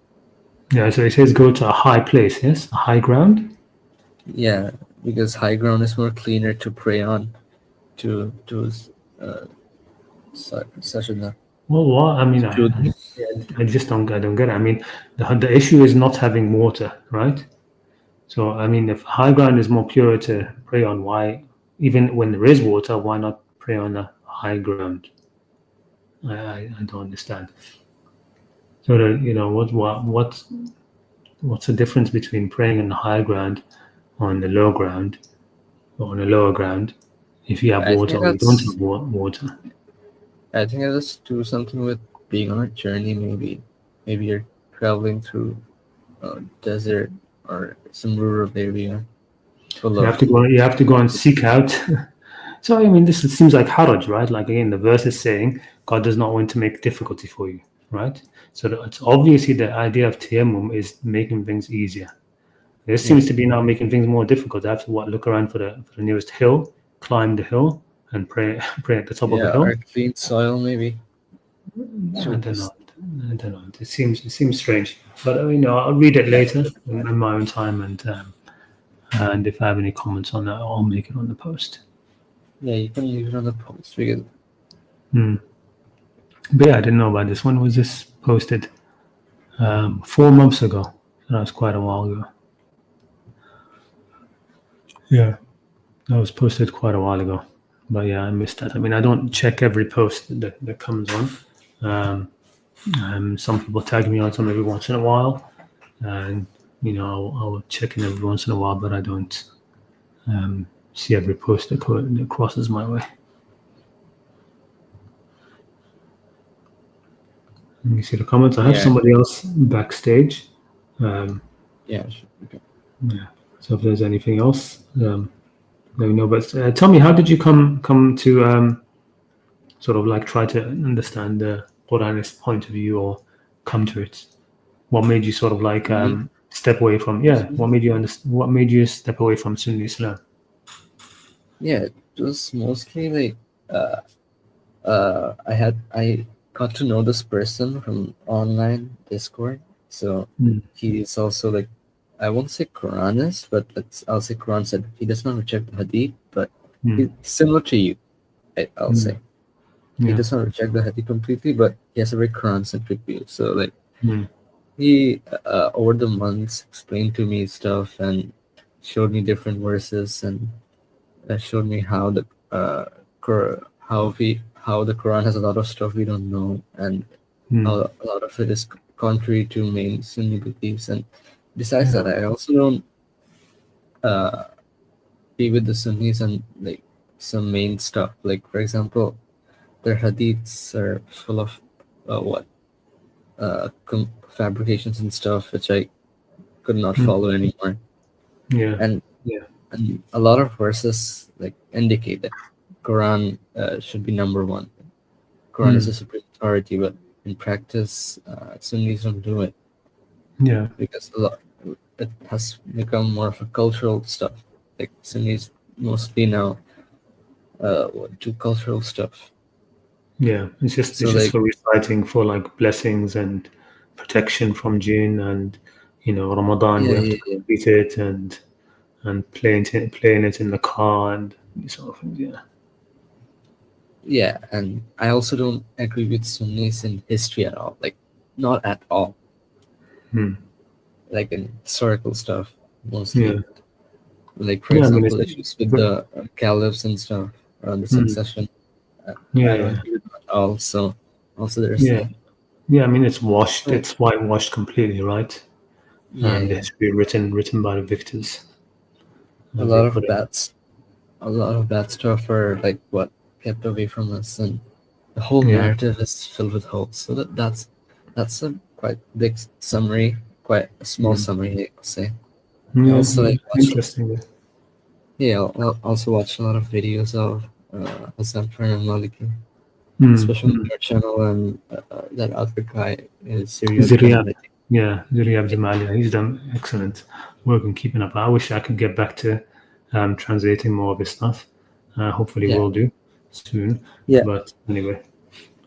yeah. So it says go to a high place. Yes, a high ground. Yeah, because high ground is more cleaner to pray on, to such a Well, what? I mean, to I just don't. I don't get it. I mean, the issue is not having water, right? So I mean, if high ground is more pure to pray on, why, even when there is water, why not pray on a high ground? I don't understand. So what's the difference between praying on the high ground, on the low ground, or on a lower ground, if you have I water think or you don't that's have water? I think it has to do something with being on a journey. Maybe you're traveling through a desert or some rural area full You of have to go. You have to go and seek out. So I mean, this seems like haraj, right? Like again, the verse is saying God does not want to make difficulty for you, right? So it's obviously the idea of tayammum is making things easier. This yeah seems to be now making things more difficult. I have to look around for the nearest hill, climb the hill, and pray pray at the top of the yeah hill. or clean soil maybe. I So don't know. I don't know. It seems strange, but I'll read it later in my own time, and if I have any comments on that, I'll make it on the post. yeah, you can leave it on the post because Hmm. But yeah, I didn't know about this. When was this posted? 4 months ago. So that was quite a while ago. Yeah, that was posted quite a while ago. But yeah, I missed that. I mean, I don't check every post that comes on. Some people tag me on some every once in a while, and I'll check in every once in a while, but I don't see every post that crosses my way. Let me see the comments. I have yeah somebody else backstage. Um, yeah sure. Okay. yeah. So if there's anything else, let me know. But tell me, how did you come to sort of like try to understand the Quranic point of view or come to it? What made you sort of like Me step away from? Yeah, personally, what made you What made you step away from Sunni Islam? yeah, it was mostly like uh I got to know this person from online Discord. So Mm, he's also like, I won't say Quranist, but I'll say Quran said he does not reject the Hadith, but he's mm, similar to you. I'll mm, say he yeah. does not reject the Hadith completely, but he has a very Quran centric view. So like Mm, he over the months explained to me stuff and showed me different verses and showed me how the how the Quran has a lot of stuff we don't know, and mm, how a lot of it is contrary to main Sunni beliefs. And besides yeah. that, I also don't uh, be with the Sunnis and like some main stuff. Like for example, their hadiths are full of what fabrications and stuff, which I could not Mm, follow anymore. yeah. And Yeah. and a lot of verses like indicate that Quran should be number one. Quran is Mm, the supreme authority, but in practice, Sunnis don't do it yeah. because it has become more of a cultural stuff. Like Sunnis mostly now do cultural stuff. Yeah. It's So just like for reciting for like blessings and protection from jinn, and Ramadan we yeah, have yeah, to yeah, complete it, and playing it in the car and these sort of things. Yeah. yeah. And I also don't agree with Sunnis in history at all. Like not at all. Hmm. Like in historical stuff mostly. Yeah. Like for Yeah. I mean, it's example, issues with the caliphs and stuff around the hmm. succession. Uh, Yeah. I don't Yeah. agree with that at all. So also there's Yeah. that. Yeah. I mean, it's washed. So It's whitewashed completely, right? Yeah, the yeah. history written by the victors, A as they lot put of it. bad stuff are like what kept away from us, and the whole Yeah. narrative is filled with holes. So that's a quite big summary, quite a small summary, I'll say. I Yeah, also yeah. like watch, Interesting. yeah, I'll also watch a lot of videos of Hassan Farhan Maliki, Mm, especially on mm. your channel, and that other guy is Syriac Jamal, Ziryab. I think. Yeah, Ziryab Zamalia. He's done excellent work in keeping up. I wish I could get back to translating more of his stuff. Hopefully, Yeah, we'll do soon. yeah, But anyway,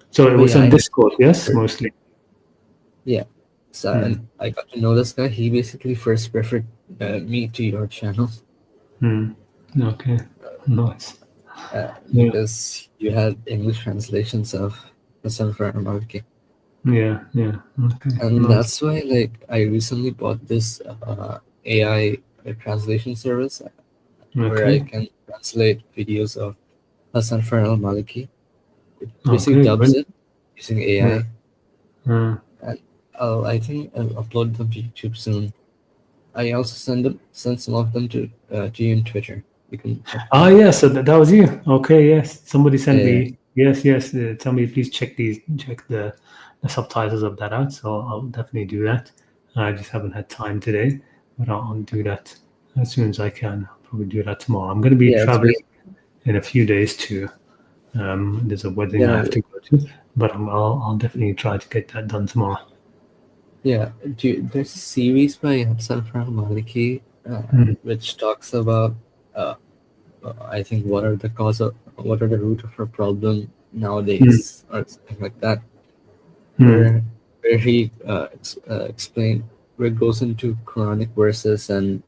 so it but was yeah, on I Discord, yes, mostly. yeah. So Mm, and I got to know this guy. He basically first referred me to your channel mm. Okay, nice. Yeah, because you had English translations of Hassan Farhan Maliki. yeah, yeah. Okay, And nice. that's why, like, I recently bought this AI translation service where I Okay, can translate videos of Hassan Farhan Maliki. It basically okay, dubs great. it using Yeah. AI, Uh, and I think I'll upload them to YouTube soon. I also send some of them to you on Twitter. You can check them Ah, out. yes, so that was you. Okay, yes. Somebody sent Yeah, me. Yes, yes. Tell me, please check the subtitles of that out. So I'll definitely do that. I just haven't had time today, but I'll do that as soon as I can. I'll probably do that tomorrow. I'm going to be yeah, it's traveling basically, in a few days too. There's a wedding you I know, have to go to, but I'll definitely try to get that done tomorrow. yeah. There's a series by Hassan Farhan Maliki Mm, which talks about uh, I think what are the root of our problem mm, nowadays, or something like that, mm, where he explain where it goes into Quranic verses and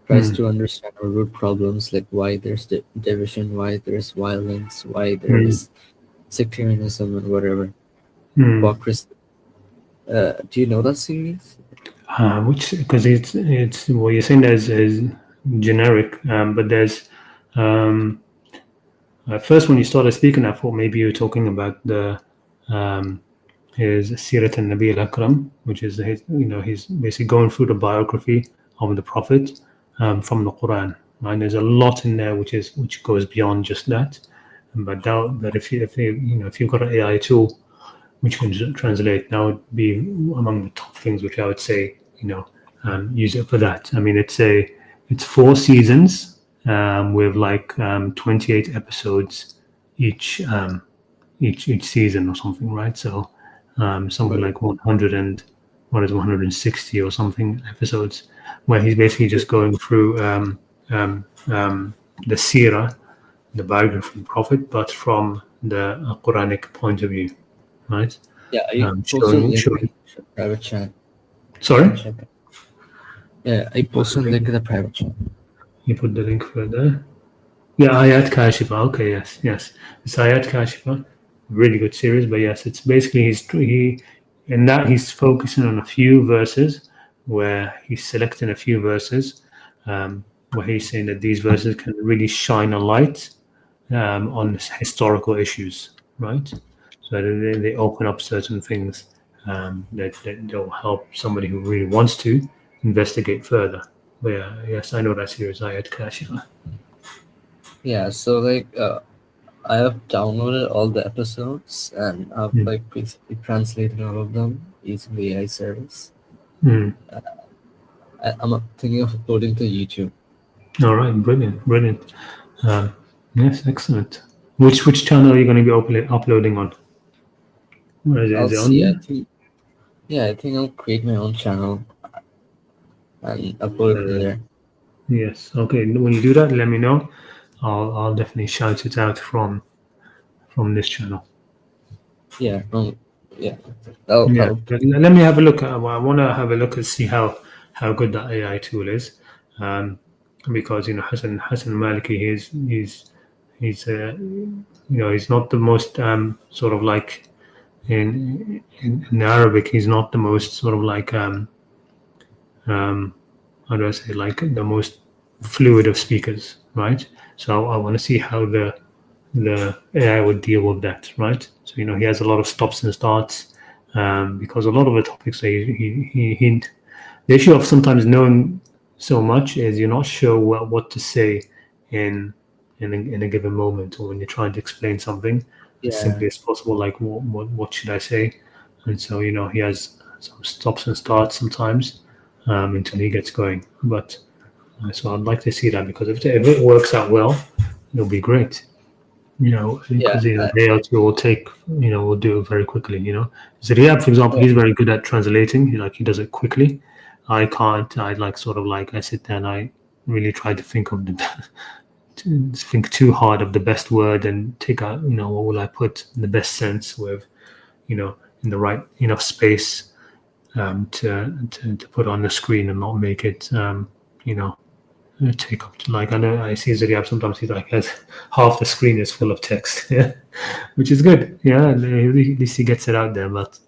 tries mm, to understand our root problems, like why there's division, why there's violence, why mm, there's sectarianism and whatever mm. hypocrisy. Do you know that series? Which because it's what you're saying is generic, but there's um, at first when you started speaking, I thought maybe you were talking about the um, his Sirat al-Nabi al-Akram, which is his, he's basically going through the biography of the Prophet from the Quran. And there's a lot in there which goes beyond just that. But if you've got an AI tool which can translate, that would be among the top things which I would say, use it for that. I mean, it's 4 seasons with like 28 episodes each each season or something, right? So something Right. like 100 and what is 160 or something episodes, where he's basically just going through the seerah, the biography of the Prophet, but from the Quranic point of view, right? Yeah, I posted a Showing, link in showing. the private chat. You can Sorry, check it. Yeah, I put the posted a link link. in the private chat. You put the link further. Yeah, Ayat Kashifa. Okay, yes, yes. It's Ayat Kashifa. Really good series, but yes, it's basically in that he's focusing on a few verses where he's selecting a few verses where he's saying that these verses can really shine a light on historical issues, right? So they open up certain things that will help somebody who really wants to investigate further. But yeah, yes, I know that series, Ayat Kashifa. Yeah, so like I have downloaded all the episodes and I've Mm. like basically translated all of them using the AI service. Mm. I'm thinking of uploading to YouTube. All right, brilliant, brilliant. Um, yes, excellent. Which channel are you going to be uploading on? Where is it? I'll Is it on see. I there? think yeah, I think I'll create my own channel and upload it from Uh, there. yes. Okay. When you do that, let me know. I'll definitely shout it out from this channel. Yeah, yeah. Yeah. I'll But let me have a look. I want to have a look and see how good that AI tool is, because Hassan Maliki he's not the most sort of like in Arabic, he's not the most sort of like um, how do I say, like the most fluid of speakers, right? So I want to see how the AI would deal with that, right? So he has a lot of stops and starts because a lot of the topics that the issue of sometimes knowing so much is you're not sure what to say in in a given moment, or when you're trying to explain something as Yeah, simply as possible. Like what should I say? And so he has some stops and starts sometimes until he gets going. But so I'd like to see that, because if it works out well, it'll be great. yeah, Because a day or two will take, we'll do it very quickly. So Riyab, for example, yeah, he's very good at translating. He does it quickly. I can't. I like sort of like I sit there and I really try to think of the to think too hard of the best word and take out, what will I put in the best sense with, in the right enough space to put on the screen and not make it, you know, take up to, like, I know I see Zuriab sometimes he's like has half the screen is full of text, yeah, which is good, yeah, and at least he gets it out there. But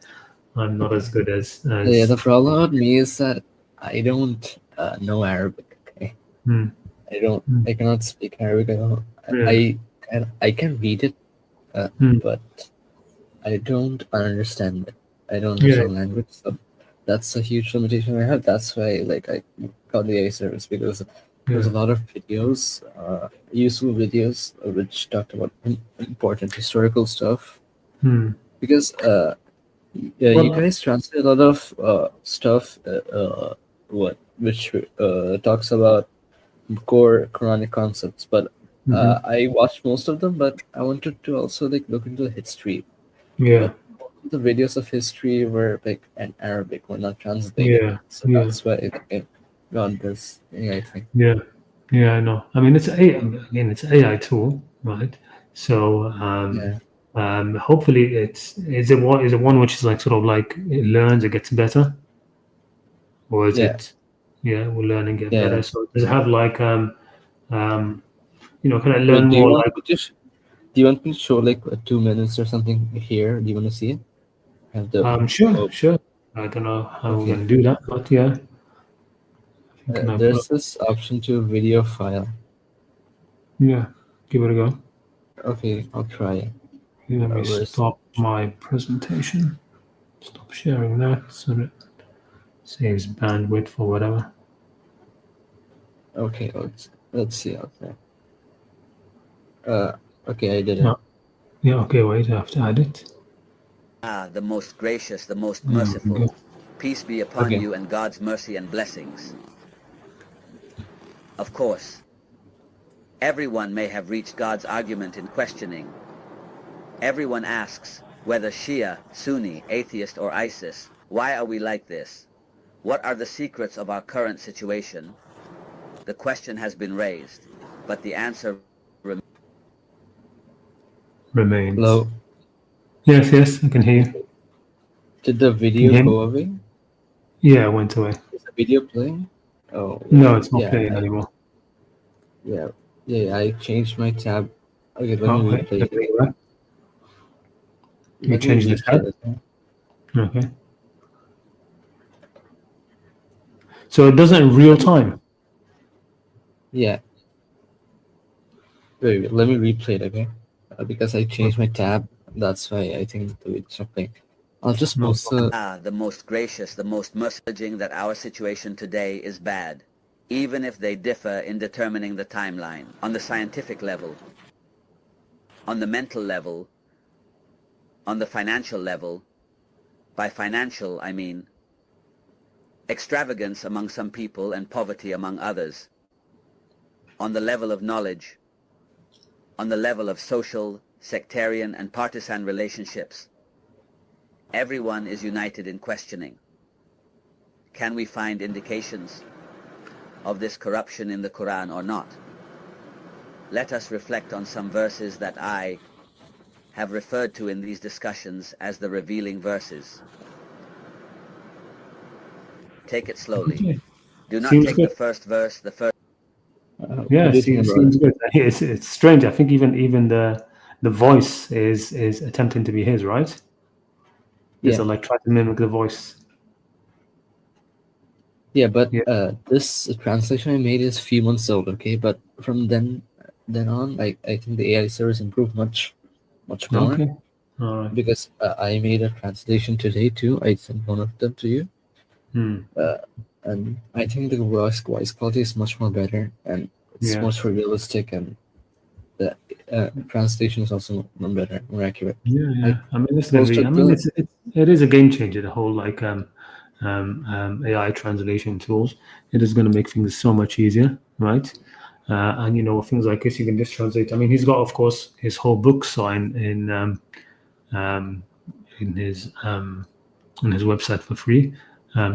I'm not as good as yeah. The problem with me is that I don't know Arabic. Okay, hmm, I don't. hmm, I cannot speak Arabic. I don't. yeah, I can read it, hmm, but I don't understand it. I don't yeah, understand language. So that's a huge limitation I have. That's why like I got the A service, because there's yeah, a lot of videos, useful videos, which talked about important historical stuff. hmm. Because yeah, you Well, guys translate a lot of stuff. Which talks about core Quranic concepts, but hmm, I watched most of them. But I wanted to also like look into the history. yeah, But the videos of history were like in Arabic, were not translated. yeah, So yeah, that's why I got this thing, I think. yeah, yeah. I know. I mean, it's a again, it's an AI tool, right? So Yeah, hopefully is it one which is like sort of like it learns, it gets better, or is yeah, it, yeah, will learn and get yeah. better? So does it have like um can I learn Wait, more like do you want me to show like 2 minutes or something here? Do you want to see it? Have the sure, oh, sure. I don't know how we're okay. gonna do that, but yeah, can I pull There's up? this option to video file. Yeah, give it a go. Okay, I'll try. Let me Where's stop my presentation. Stop sharing that so that it saves bandwidth or whatever. okay? Let's see. Okay. Uh, okay, I did it. Yeah, yeah. Okay, wait. I have to add it. Ah, the most gracious, the most There we merciful. go. Peace be upon Okay. you and God's mercy and blessings. Of course, everyone may have reached God's argument in questioning. Everyone asks, whether Shia, Sunni, atheist, or ISIS, why are we like this? What are the secrets of our current situation? The question has been raised, but the answer Remains. Hello. Yes, yes. I can hear you. Did the Can you video hear me? go away? Yeah, it went away. Is the video playing? Oh wait. No, it's not Yeah. playing anymore. Yeah. Yeah. I changed my tab. Okay. Let me Oh, wait. replay Let it. me go back. You Let me change the replay tab. it. Okay. Okay. So it does it in real Let me. time. Yeah. Wait. Let me replay it. Okay. Because I changed my tab. That's why I think it's not playing. I'll just No post problem. the. the most gracious, the most merciful, that our situation today is bad, even if they differ in determining the timeline. On the scientific level, on the mental level, on the financial level. By financial, I mean extravagance among some people and poverty among others. On the level of knowledge, on the level of social, sectarian, and partisan relationships, everyone is united in questioning. Can we find indications of this corruption in the Quran or not? Let us reflect on some verses that I have referred to in these discussions as the revealing verses. Take it slowly. Okay. Do not Seems take the good. first verse, the first. What Yeah, do you think about it? seems good. It's strange. I think even the voice is attempting to be his, right? Is Yeah. it like try to mimic the voice? Yeah, but Yeah. this translation I made is few months old, okay? But from then on, like I think the AI service improved much more, Okay. All right. because I made a translation today too. I sent one of them to you. Hmm. and I think the voice quality is much more better, and it's Yeah. much more realistic, and the translation is also more better, more accurate. Yeah, yeah. Like I mean, it's gonna most be. of I mean, the it is a game changer. The whole like AI translation tools. It is going to make things so much easier, right? And you know, things like this, you can just translate. I mean, he's got, of course, his whole book sign um, in his on his website for free.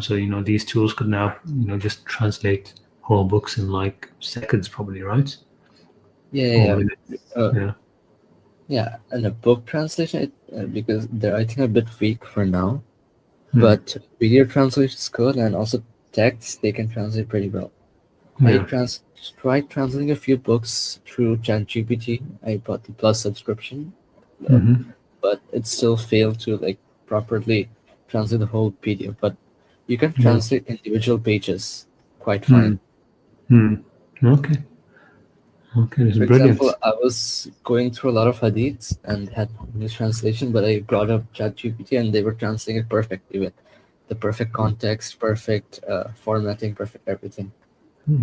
So you know, these tools could now just translate whole books in like seconds, probably, right? Or yeah, minutes. uh, Yeah. yeah, and a book translation because they're I think a bit weak for now, Hmm. but video translation is good, and also text they can translate pretty well. I Yeah. tried translating a few books through ChatGPT. I bought the Plus subscription, Mm-hmm. but it still failed to like properly translate the whole PDF. But you can Yeah. translate individual pages quite Hmm. fine. Hmm. Okay. Okay. That's For example, brilliant. I was going through a lot of hadiths and had English translation, but I brought up ChatGPT and they were translating it perfectly with the perfect context, perfect formatting, perfect everything.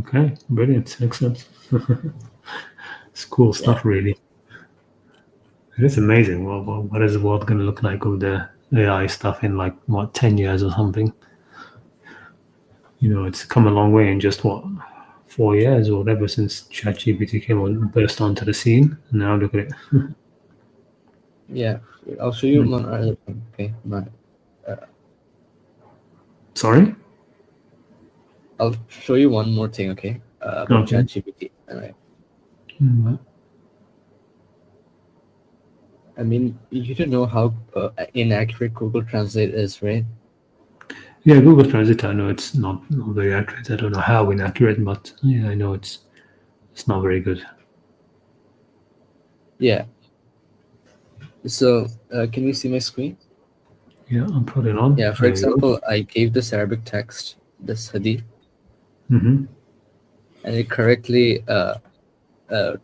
Okay. Brilliant. Excellent. It's cool Yeah, stuff, really. It is amazing. Well, what is the world going to look like with the AI stuff in like what 10 years or something? You know, it's come a long way in just what 4 years or whatever since ChatGPT came on burst onto the scene. And now look at it. yeah. I'll show you one other thing. Okay, Sorry. I'll show you one more thing. Okay, about Okay. ChatGPT. Alright. Mm, I mean, you don't know how inaccurate Google Translate is, right? Yeah, Google Translate. I know it's not very accurate. I don't know how inaccurate, but yeah, I know it's not very good. Yeah. So, can you see my screen? Yeah, I'll put it on. Yeah. For There we go. example, I gave this Arabic text, this hadith, Mm-hmm. and it correctly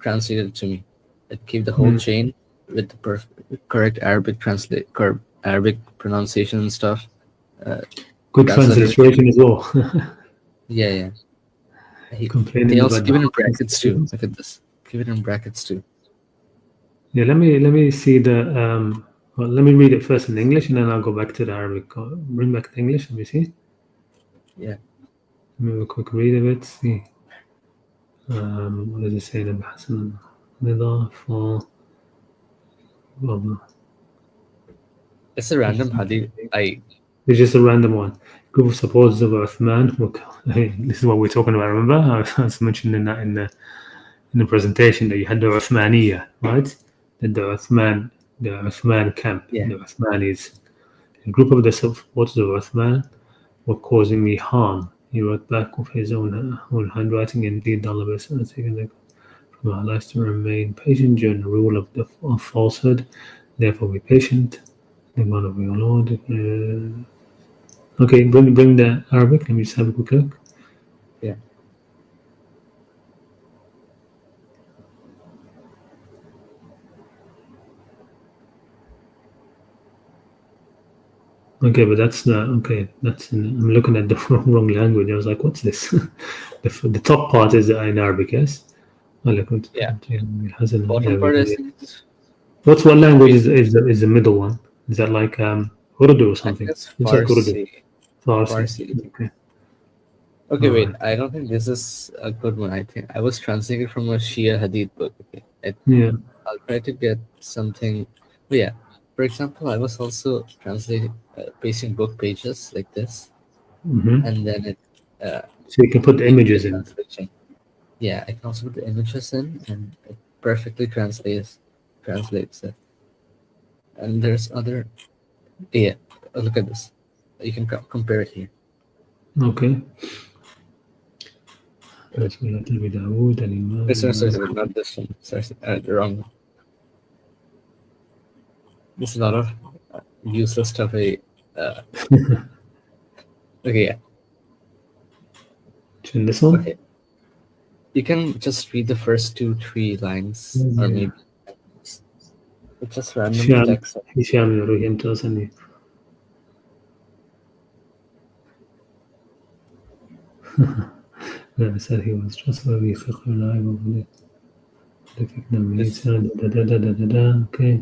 translated to me. It gave the whole Mm. chain with the correct Arabic Arabic pronunciation and stuff. Uh, Good translated. transliteration as well. Yeah, yeah. They Complaining also about the give it in hard brackets too. translations. Look at this. Give it in brackets too. Yeah, let me see the well, let me read it first in English and then I'll go back to the Arabic. Bring back the English. Let me see. Yeah. Let me have a quick read of it. See. What does it say? The Hassan Nida for well, It's a random hadith. it's just a random one. Group of supporters of Uthman. Look, this is what we're talking about. Remember, I was mentioned in that in the presentation that you had the Uthmaniyya, right? That the Uthman camp, Yeah. the Uthmanis, a group of the supporters of Uthman were causing me harm. He wrote back with his own handwriting. Indeed, Allah has taken the from our lives to remain patient during the rule of falsehood. Therefore, be patient. The God of your Lord. Okay, bring the Arabic. Let me just have a quick look. Yeah. Okay, but that's not okay. I'm looking at the wrong language. I was like, what's this? The top part is in Arabic, yes. I look at Yeah. it has an Bottom part Arabic. is What language basic. is the middle one? Is that like Urdu or I think something? that's Looks like Urdu. Farsi. Farsi. Farsi. Okay. Okay, All wait. right. I don't think this is a good one. I think I was translating from a Shia Hadith book. Okay, Yeah. I'll try to get something. Oh, yeah. For example, I was also translating, pasting book pages like this, Hmm. and then it So you can put the gave me the images in. translation. Yeah, I can also put the images in, and it perfectly translates it. And there's other. Yeah, look at this. You can compare it here. Okay. Uh, sorry, not this one. Sorry, the wrong one. There's a lot of useless stuff. Uh, okay, yeah. In this one? Okay. You can just read the first 2, 3 lines, or Yeah. maybe it's just random Hisham, text. Hisham Yaruhim Tasani. Whoever said he was trustworthy, reliable, okay.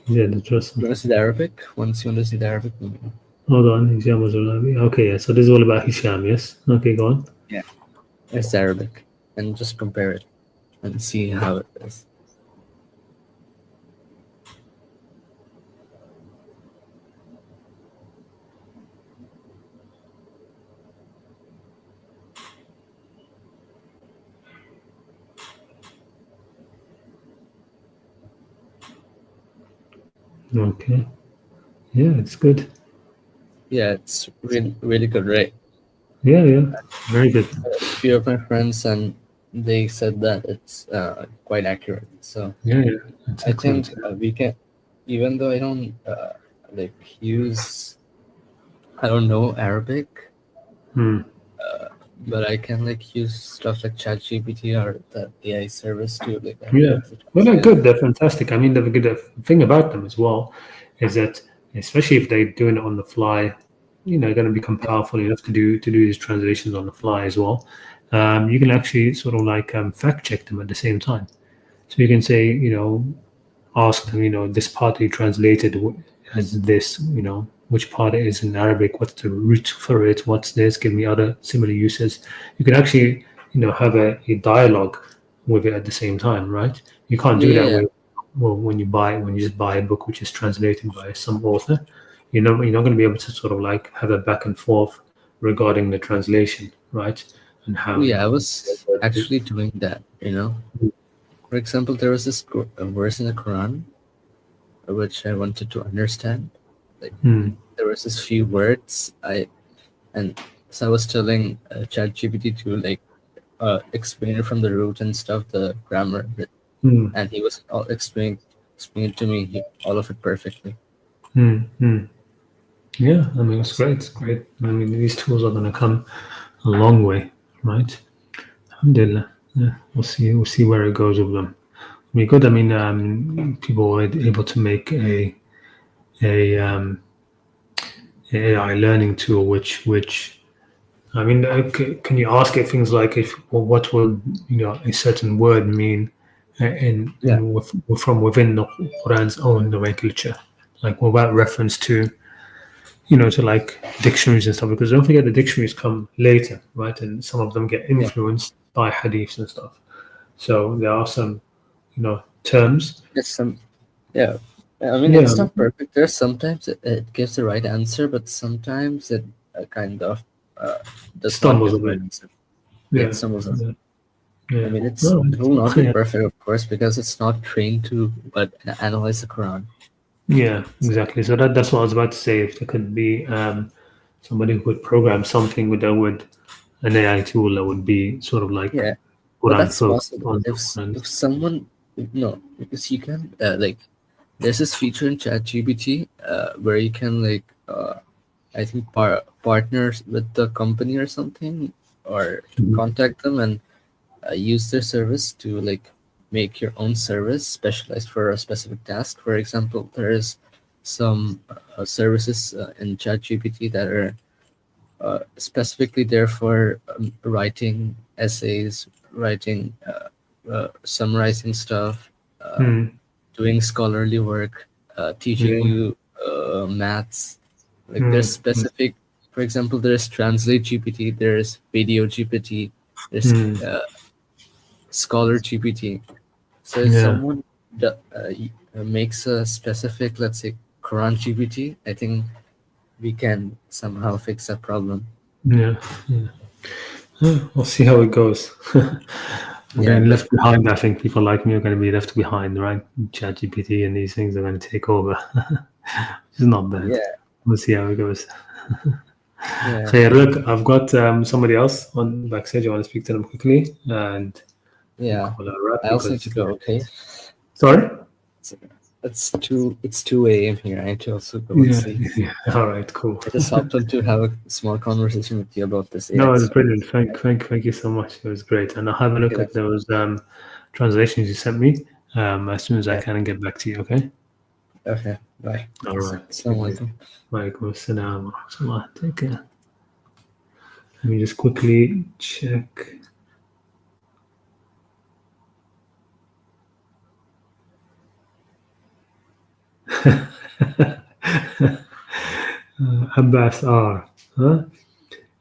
Yeah, the trust. You want to see the Arabic? Once you want to see the Arabic, Hold on, Hisham was reliable. Okay, yeah. So this is all about Hisham, yes. Okay, go on. yeah, it's Arabic, and just compare it and see how it is. Okay. Yeah, it's good. Yeah, it's really really good, right? Yeah, yeah. Very good. A few of my friends and they said that it's quite accurate. So Yeah, yeah. That's I think excellent. we can, even though I don't like use, I don't know Arabic, Hmm. but I can like use stuff like ChatGPT or the AI service to like Yeah. to Well, they're translate it. good. They're fantastic. I mean, the good thing about them as well is that, especially if they're doing it on the fly, going to become Yeah, powerful enough to do these translations on the fly as well. You can actually sort of like fact check them at the same time. So you can say, ask them, this part you translated as this, which part it is in Arabic, what's the root for it, what's this, give me other similar uses. You can actually, have a dialogue with it at the same time, right? You can't yeah, do yeah, that yeah. when you just buy a book which is translated by some author. You're not going to be able to sort of like have a back and forth regarding the translation, right? And how, Yeah, I was actually doing that. For example, there was this a verse in the Quran which I wanted to understand. Like Hmm. there was this few words and so I was telling ChatGPT to like explain it from the root and stuff, the grammar, Hmm. and he was all explaining to me all of it perfectly. Hmm. Hmm. Yeah, I mean, it's great. It's great. I mean, these tools are going to come a long way, right? Alhamdulillah. Yeah, we'll see. We'll see where it goes with them. I mean, good. I mean, people were able to make a AI learning tool, which I mean, can you ask it things like if what will a certain word mean Yeah, from within the Quran's own nomenclature, like without reference to to like dictionaries and stuff, because don't forget the dictionaries come later, right? And some of them get yeah. influenced by hadiths and stuff. So there are some, terms. There's some, yeah. I mean, Yeah, it's not perfect. There's sometimes it gives the right answer, but sometimes it kind of uh, does not stumbles give a the right bit. answer. Yeah, it Yeah, stumbles on. yeah, I yeah. mean, No, it will not be yeah, perfect, of course, because it's not trained to but analyze the Quran. yeah, exactly. So that's what I was about to say. If there could be somebody who could program something with an AI tool that would be sort of like Yeah, but Quran that's focused possible on if Quran. if someone no, because you can like there's this feature in ChatGPT where you can like I think partners with the company or something or Mhm. contact them and use their service to like make your own service specialized for a specific task. For example, there is some services in ChatGPT that are specifically there for writing essays, writing, summarizing stuff, Mm. doing scholarly work, teaching Yeah. you maths. Like there's Mm. specific, for example, there's Translate GPT, there's Video GPT, there's Mm. Scholar GPT. So if Yeah. someone makes a specific, let's say, Quran GPT, I think we can somehow fix that problem. Yeah. Yeah. We'll see how it goes. We're Yeah, getting but left behind. I think people like me are going to be left behind, right? ChatGPT and these things are going to take over. It's not bad. yeah, We'll see how it goes. yeah, Hey, look, I've got somebody else on backstage. I want to speak to them quickly, and we'll yeah. call it a wrap I also need because to go. Okay, sorry. it's, it's 2 a.m. here. I need to also go and Yeah, sleep. yeah. All right, cool. I just hopped on to have a small conversation with you about this AI No, it's stuff. brilliant. Thank you so much. It was great, and I'll have a Okay, look at that's those translations you sent me as soon as I yeah. can and get back to you. Okay. Okay, bye. All right. Speak later. Assalamualaikum. Walaikum assalam wa rahmatullah. Take care. Let me just quickly check. Abbas R. Huh?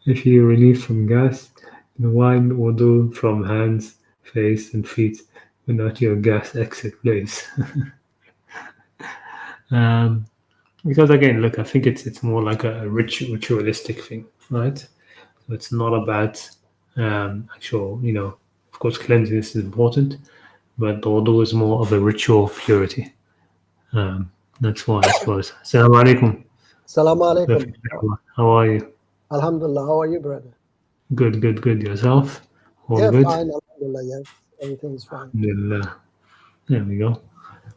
If you relieve from gas, then why wudu from hands, face, and feet, but not your gas exit place? Because again, look, I think it's more like a ritualistic thing, right? So it's not about actual, of course, cleanliness is important, but the wudu is more of a ritual purity. That's why, I suppose. Assalamu alaikum. Assalamu alaikum. How are you? Alhamdulillah. How are you, brother? Good, good, good. Yourself? All Yeah, good? fine. Alhamdulillah. Yes, everything is fine. Alhamdulillah. There we go.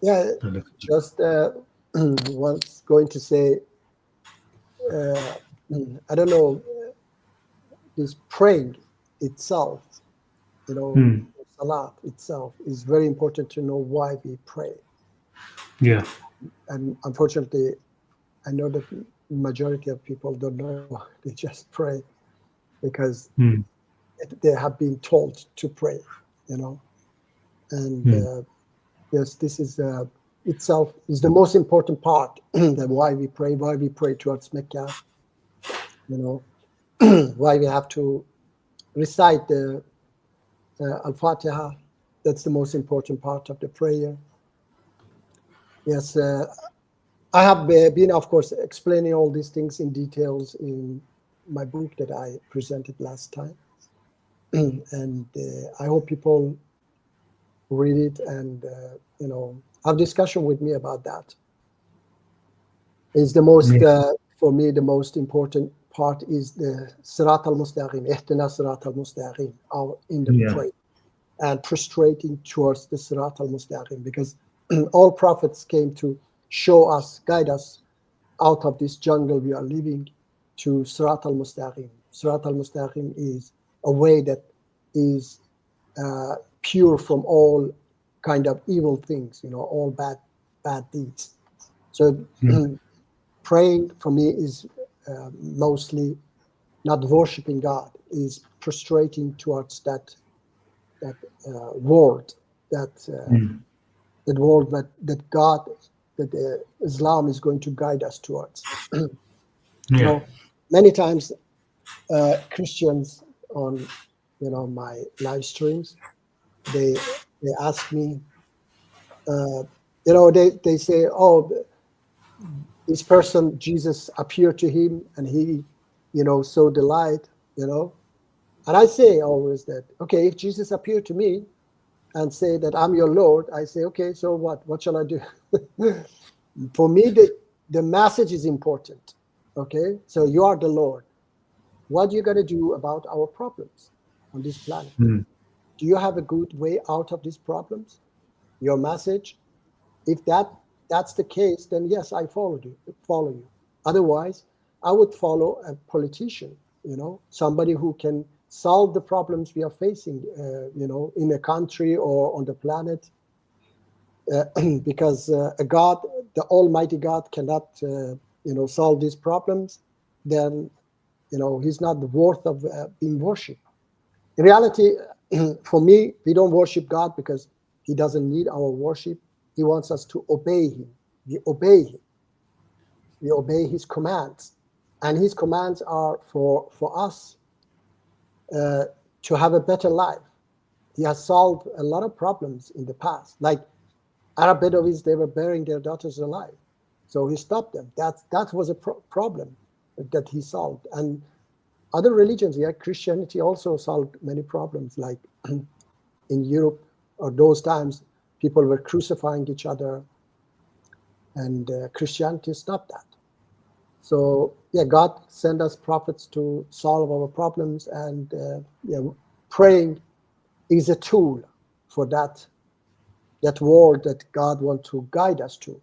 Yeah, just was going to say, I don't know, this praying itself, salat itself is very important to know why we pray. Yeah. And unfortunately, I know that majority of people don't know. They just pray because they have been told to pray, And yes, this is itself is the most important part. That why we pray towards Mecca. Why we have to recite the Al-Fatiha. That's the most important part of the prayer. Yes, I have been, of course, explaining all these things in details in my book that I presented last time. And I hope people read it and, have discussion with me about that. It's the most, for me, the most important part is the Sirat al-Mustaqim, Ihtina Sirat al-Mustaqim, in the prayer, and prostrating towards the Sirat al-Mustaqim, because all prophets came to show us, guide us out of this jungle we are living to Sirat al-Mustaqim. Sirat al-Mustaqim is a way that is pure from all kind of evil things, all bad deeds. So praying for me is mostly not worshiping God, is prostrating towards that world, that world that God, that Islam is going to guide us towards. Many times Christians on my live streams, they ask me, they say, oh, this person, Jesus appeared to him and he, saw the light, And I say always that, okay, if Jesus appeared to me and say that I'm your Lord, I say, okay, so what? What shall I do? For me, the message is important. Okay, so you are the Lord. What are you going to do about our problems on this planet? Do you have a good way out of these problems? Your message? If that's the case, then yes, I follow you. Otherwise, I would follow a politician, somebody who can solve the problems we are facing, in a country or on the planet. Because a God, the Almighty God, cannot, solve these problems, then, he's not worth of being worshipped. In reality, for me, we don't worship God because he doesn't need our worship. He wants us to obey him. We obey him. We obey his commands. And his commands are for us to have a better life. He has solved a lot of problems in the past. Like Arab Bedouins, they were burying their daughters alive. So he stopped them. That was a problem that he solved. And other religions, Christianity also solved many problems. Like in Europe, or those times, people were crucifying each other, and Christianity stopped that. So God sent us prophets to solve our problems, and praying is a tool for that world that God wants to guide us to.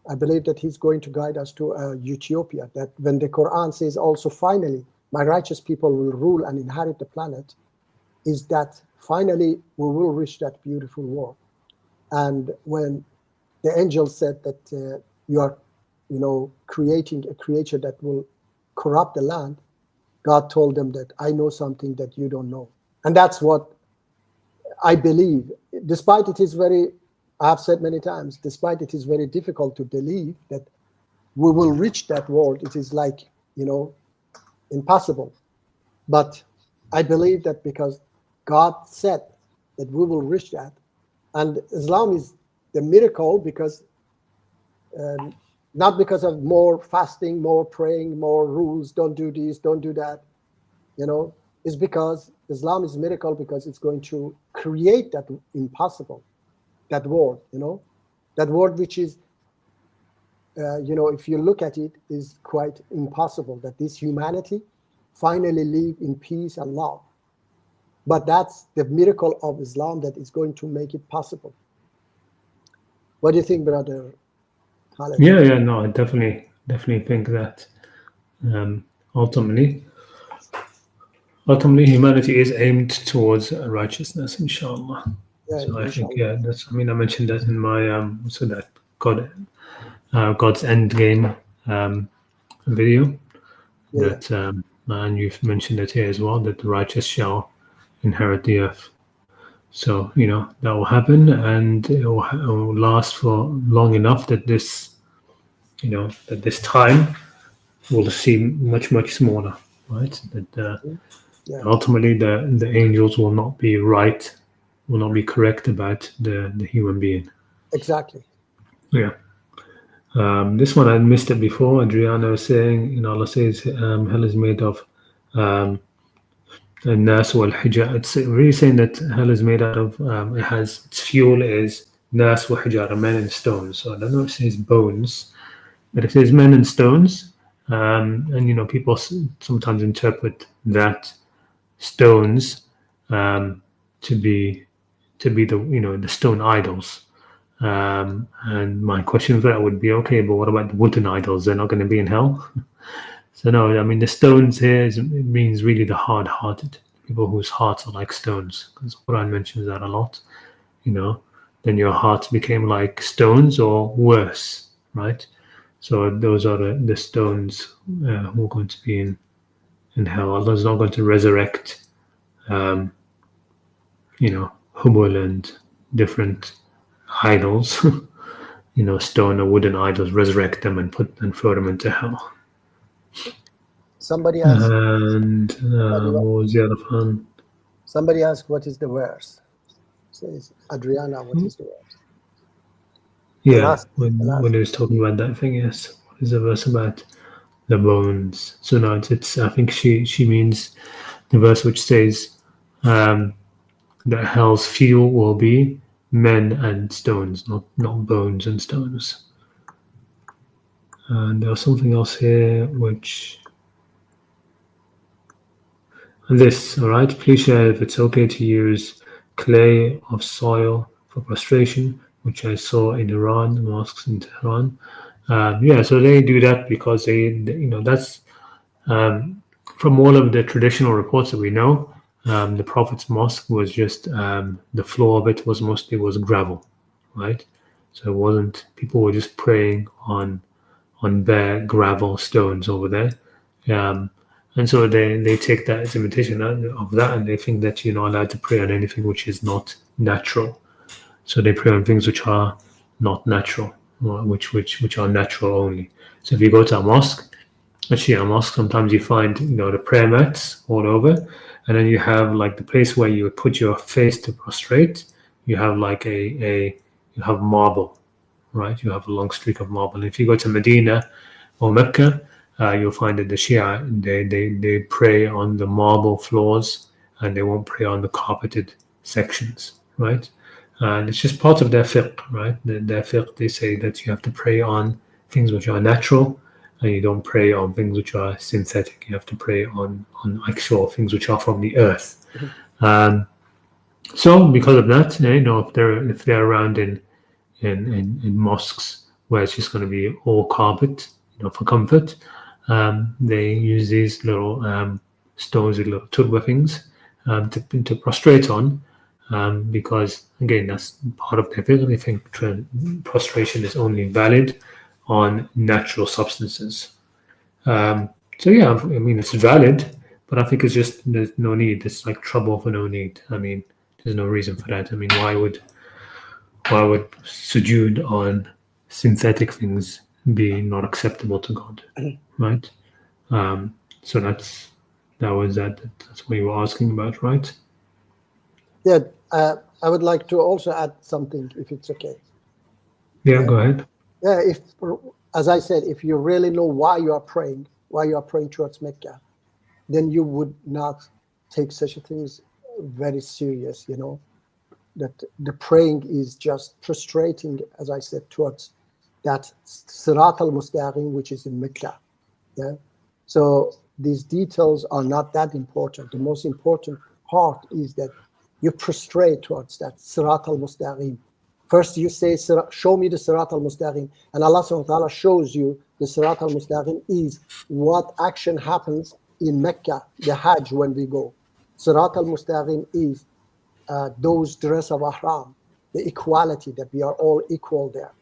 I believe that he's going to guide us to utopia, that when the Quran says also, finally, my righteous people will rule and inherit the planet, is that finally we will reach that beautiful world. And when the angel said that you are, creating a creature that will corrupt the land, God told them that I know something that you don't know. And that's what I believe. Despite it is very, I have said many times, despite it is very difficult to believe that we will reach that world, it is like, impossible. But I believe that because God said that we will reach that. And Islam is the miracle because not because of more fasting, more praying, more rules, don't do this, don't do that. It's because Islam is a miracle because it's going to create that impossible, that world, that world which is, if you look at it, is quite impossible, that this humanity finally live in peace and love. But that's the miracle of Islam that is going to make it possible. What do you think, Brother Khaled? Yeah, no, I definitely think that ultimately humanity is aimed towards righteousness, inshallah. Yeah, So I think, inshallah. that's, I mentioned that in my so that God's end game video, Yeah. that and you've mentioned it here as well, that the righteous shall inherit the earth. So that will happen, and it will last for long enough that this time will seem much smaller, right? That Yeah. ultimately the angels will not be right, will not be correct about the human being. Exactly. Yeah. This one I missed it before. Adriana was saying, Allah says hell is made of nas wal hijab. It's really saying that hell is made out of it has its fuel is nas wal hijab, men and stones. So I don't know if it says bones, but it says men and stones. And people sometimes interpret that stones to be the the stone idols. And my question for that would be, okay, but what about the wooden idols? They're not going to be in hell. So no, the stones here it means really the hard-hearted people whose hearts are like stones, because Quran mentions that a lot. Then your hearts became like stones or worse, right? So those are the stones who are going to be in hell. Allah is not going to resurrect, Hubal and different idols, stone or wooden idols, resurrect them and throw them into hell. Somebody asked. And what was the other one? Somebody asked, "What is the verse?" Says Adriana, "What is the verse?" Yeah, when he was talking about that thing, yes. What is the verse about the bones? So no, it's I think she means the verse which says that hell's fuel will be men and stones, not bones and stones. And there was something else here which. And this, all right, please share if it's okay to use clay of soil for prostration, which I saw in Iran, mosques in Tehran. So they do that because that's from all of the traditional reports that we know. The Prophet's mosque was just the floor of it was mostly gravel, right? So it wasn't, people were just praying on bare gravel stones over there. And so they take that as imitation of that, and they think that you're not allowed to pray on anything which is not natural. So they pray on things which are not natural, or which are natural only. So if you go to a mosque, sometimes you find the prayer mats all over, and then you have like the place where you would put your face to prostrate. You have like you have marble, right? You have a long streak of marble. And if you go to Medina or Mecca, you'll find that the Shia they pray on the marble floors, and they won't pray on the carpeted sections, right? And it's just part of their fiqh, right? Their fiqh, they say that you have to pray on things which are natural, and you don't pray on things which are synthetic. You have to pray on actual things which are from the earth. So because of that, if they're around in mosques where it's just going to be all carpet, for comfort, they use these little stones, little turba things, to prostrate on, because again, that's part of their fiqh. They think prostration is only valid on natural substances. So yeah, it's valid, But I think it's just there's no need. It's like trouble for no need. I mean, there's no reason for that. I mean, why would sujood on synthetic things be not acceptable to God, right? So that's what you were asking about, right? Yeah, I would like to also add something, if it's okay. Yeah, go ahead. Yeah, as I said, if you really know why you are praying towards Mecca, then you would not take such things very serious, that the praying is just prostrating, as I said, towards that Sirat al-Mustaqim, which is in Mecca. Yeah. So these details are not that important. The most important part is that you prostrate towards that Sirat al-Mustaqim. First you say, show me the Sirat al-Mustaqim, and Allah subhanahu wa ta'ala shows you the Sirat al-Mustaqim is what action happens in Mecca, the Hajj, when we go. Sirat al-Mustaqim is those dress of Ihram, the equality, that we are all equal there.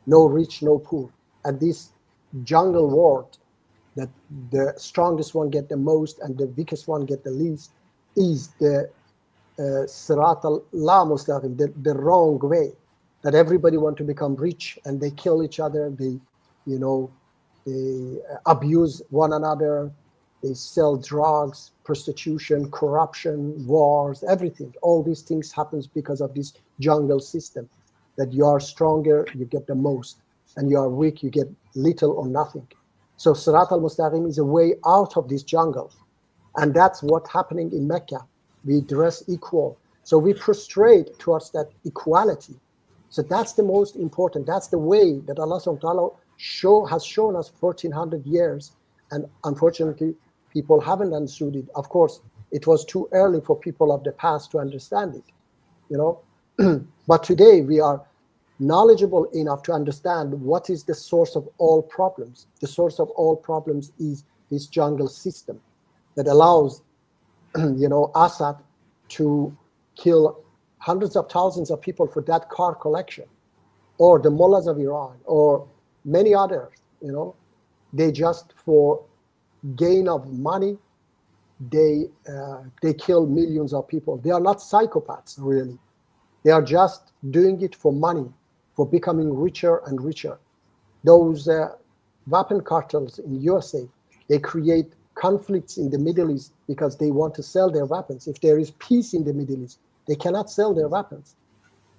No rich, no poor. And this jungle world, that the strongest one get the most and the weakest one get the least, is the Sirat al-La Mustaqim, the wrong way, that everybody want to become rich and they kill each other, they abuse one another, they sell drugs, prostitution, corruption, wars, everything. All these things happens because of this jungle system, that you are stronger, you get the most, and you are weak, you get little or nothing. So Sirat al-Mustaqim is a way out of this jungle. And that's what's happening in Mecca. We dress equal. So we prostrate towards that equality. So that's the most important. That's the way that Allah subhanahu wa ta'ala has shown us 1400 years. And unfortunately, people haven't understood it. Of course, it was too early for people of the past to understand it, But today we are knowledgeable enough to understand what is the source of all problems. The source of all problems is this jungle system that allows, Assad to kill hundreds of thousands of people for that car collection, or the mullahs of Iran, or many others. They just, for gain of money, they kill millions of people. They are not psychopaths, really. They are just doing it for money, for becoming richer and richer. Those weapon cartels in USA, they create conflicts in the Middle East because they want to sell their weapons. If there is peace in the Middle East, they cannot sell their weapons.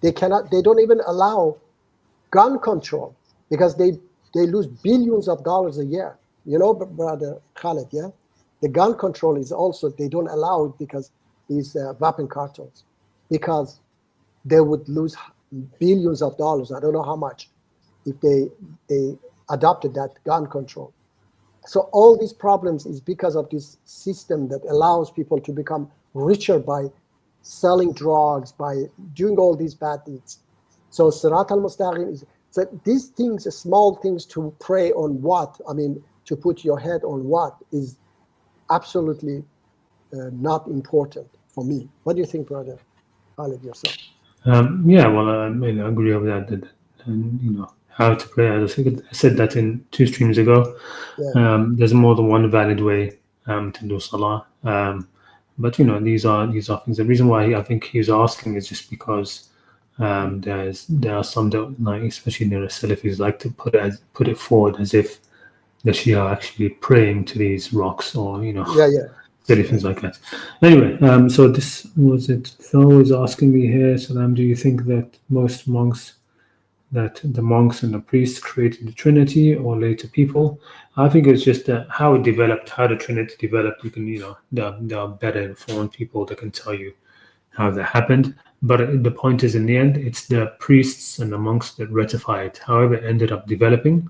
They don't even allow gun control because they lose billions of dollars a year. Brother Khaled, yeah? The gun control is also, they don't allow it because these weapon cartels, because they would lose billions of dollars. I don't know how much if they adopted that gun control. So all these problems is because of this system that allows people to become richer by selling drugs, by doing all these bad deeds. So Sirat al-Mustaqim is, so these things, small things to pray on to put your head on what is absolutely not important for me. What do you think, brother Khalid, yourself? Yeah, well, I agree with that. And how to pray. I said that in 2 streams ago. Yeah. There's more than one valid way to do salah. But these are things. The reason why I think he's asking is just because there are some that, like, especially the Salafis, like to put it forward as if the Shia are actually praying to these rocks, or silly things like that. Anyway, so this was it. Phil was asking me here, Salam, do you think that the monks and the priests created the Trinity, or later people? I think it's just how the Trinity developed. You can, there are better informed people that can tell you how that happened. But the point is, in the end, it's the priests and the monks that ratify it. However, it ended up developing.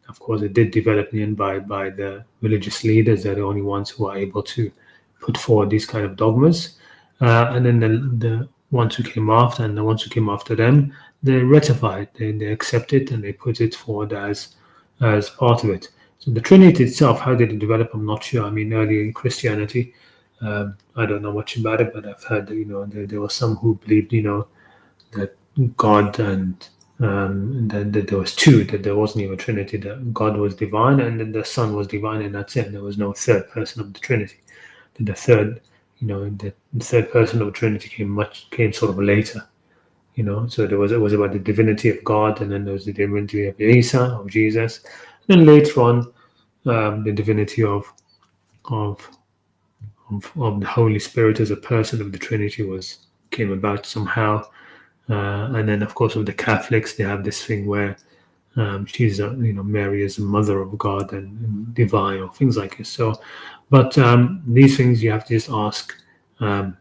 Of course, it did develop in the end by the religious leaders. They're the only ones who are able to put forward these kind of dogmas. And then the ones who came after, and the ones who came after them, they ratify it. They accept it, and they put it forward as part of it. So the Trinity itself, how did it develop? I'm not sure. I mean, early in Christianity, I don't know much about it, but I've heard that there were some who believed that God and and then that there was two, that there wasn't even a Trinity, that God was divine and then the Son was divine, and that's it. There was no third person of the Trinity. That the third, the third person of the Trinity came sort of later. So it was about the divinity of God, and then there was the divinity of Isa, of Jesus, and then later on, the divinity of the Holy Spirit as a person of the Trinity came about somehow. And then, of course, with the Catholics, they have this thing where she's, Mary is the mother of God and divine, or things like this. So, but these things you have to just ask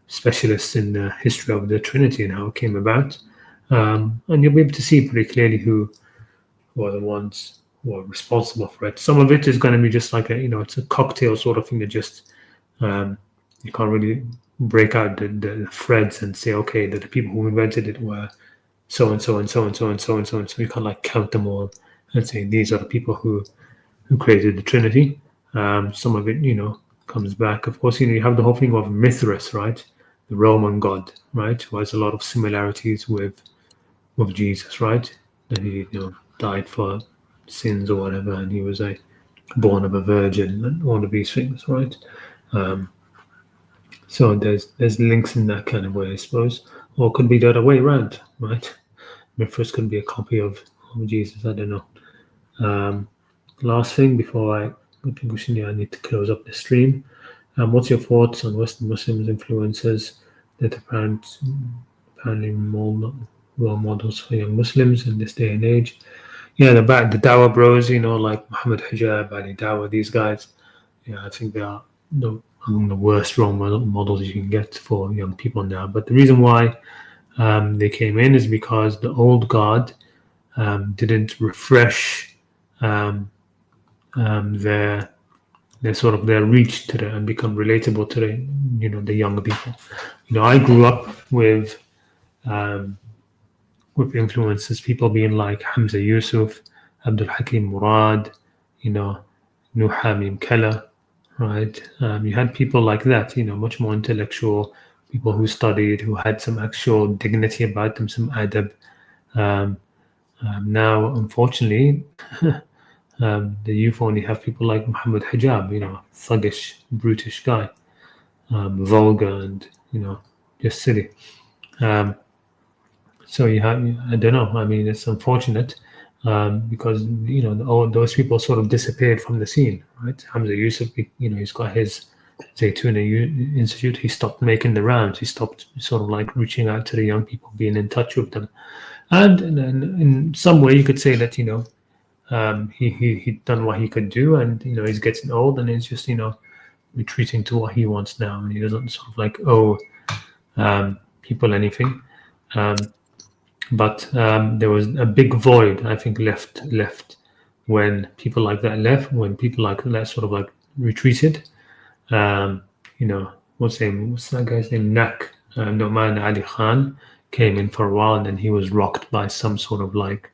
specialists in the history of the Trinity and how it came about, and you'll be able to see pretty clearly who are the ones who are responsible for it. Some of it is going to be just like it's a cocktail sort of thing that just you can't really break out the threads and say, okay, that the people who invented it were so and so and so and so and so and so and so. You can't like count them all and say these are the people who created the Trinity. Some of it, comes back. Of course, you have the whole thing of Mithras, right? The Roman god, right? Who has a lot of similarities with Jesus, right? That he, died for sins or whatever, and he was born of a virgin, and all of these things, right? So there's links in that kind of way, I suppose, or it could be the other way around, right? Mithras could be a copy of Jesus. I don't know. Last thing before I need to close up the stream. What's your thoughts on Western Muslims' influences that apparently more role models for young Muslims in this day and age? Yeah, the Dawah bros, like Muhammad Hijab, Ali Dawah, these guys. Yeah, I think they are among the worst role models you can get for young people now. But the reason why they came in is because the old guard didn't refresh their sort of their reach to and become relatable to the younger people. I grew up with influences, people being like Hamza Yusuf, Abdul Hakim Murad, Nuh Hamim Kella, right? You had people like that, much more intellectual, people who studied, who had some actual dignity about them, some adab. Now, unfortunately, the youth only have people like Muhammad Hijab, thuggish, brutish guy, vulgar and, just silly. So you have, I don't know. I mean, it's unfortunate because all those people sort of disappeared from the scene, right? Hamza Yusuf, he's got his Zaytuna Institute. He stopped making the rounds. He stopped sort of like reaching out to the young people, being in touch with them, and in some way you could say that he'd done what he could do, and he's getting old, and he's just retreating to what he wants now, and he doesn't sort of like owe people anything. But there was a big void, I think, left when people like that left, when people like that sort of like retreated. What's that guy's name? Noman Ali Khan came in for a while, and then he was rocked by some sort of like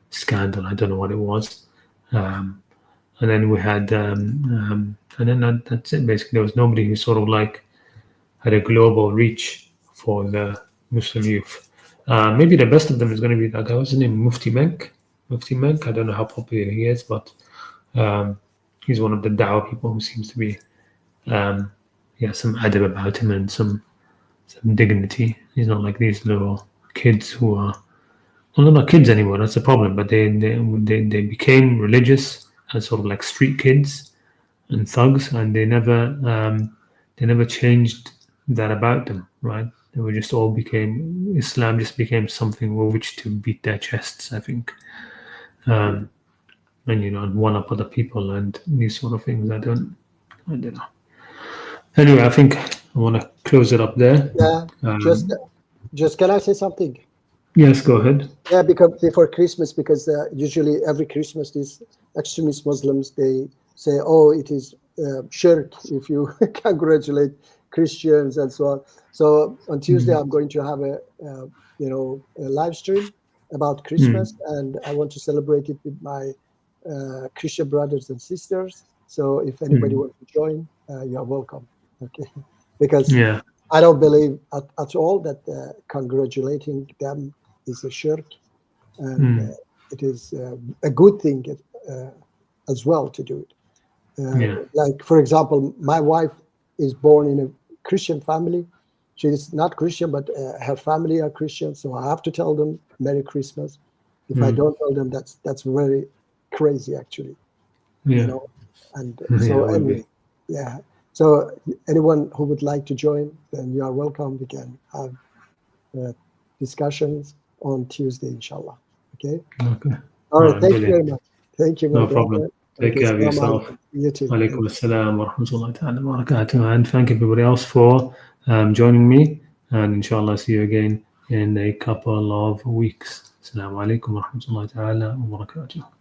scandal. I don't know what it was. And then we had, and then that's it. Basically, there was nobody who sort of like had a global reach for the Muslim youth. Maybe the best of them is going to be that guy. What's his name? Mufti Menk. I don't know how popular he is, but he's one of the Dawah people who seems to be, some adab about him and some dignity. He's not like these little kids who are, well, they're not kids anymore. That's the problem. But they became religious as sort of like street kids and thugs, and they never changed that about them, right? They were just all Islam just became something with which to beat their chests, I think, and one up other people and these sort of things. I don't know. Anyway, I think I want to close it up there. Yeah, just can I say something? Yes, go ahead. Yeah, because before Christmas, because usually every Christmas these extremist Muslims, they say, oh, it is shirk if you congratulate Christians and so on. So on Tuesday, I'm going to have a live stream about Christmas, and I want to celebrate it with my Christian brothers and sisters. So if anybody wants to join, you're welcome. Okay, because I don't believe at all that congratulating them is a shirk. and it is a good thing as well to do it. Like, for example, my wife is born in a Christian family. She is not Christian, but her family are Christian, so I have to tell them Merry Christmas. If I don't tell them, that's very crazy, actually. You know. And so anyway, so anyone who would like to join, then you are welcome. We can have discussions on Tuesday, inshallah. Okay. All right. Thank you very much. Thank you. No problem. Take care of yourself. You too. Alaikum assalam wa rahmatullahi ta'ala wa barakatuh. And thank everybody else for joining me. And inshallah, see you again in a couple of weeks. Assalamu alaikum wa rahmatullahi ta'ala wa barakatuh.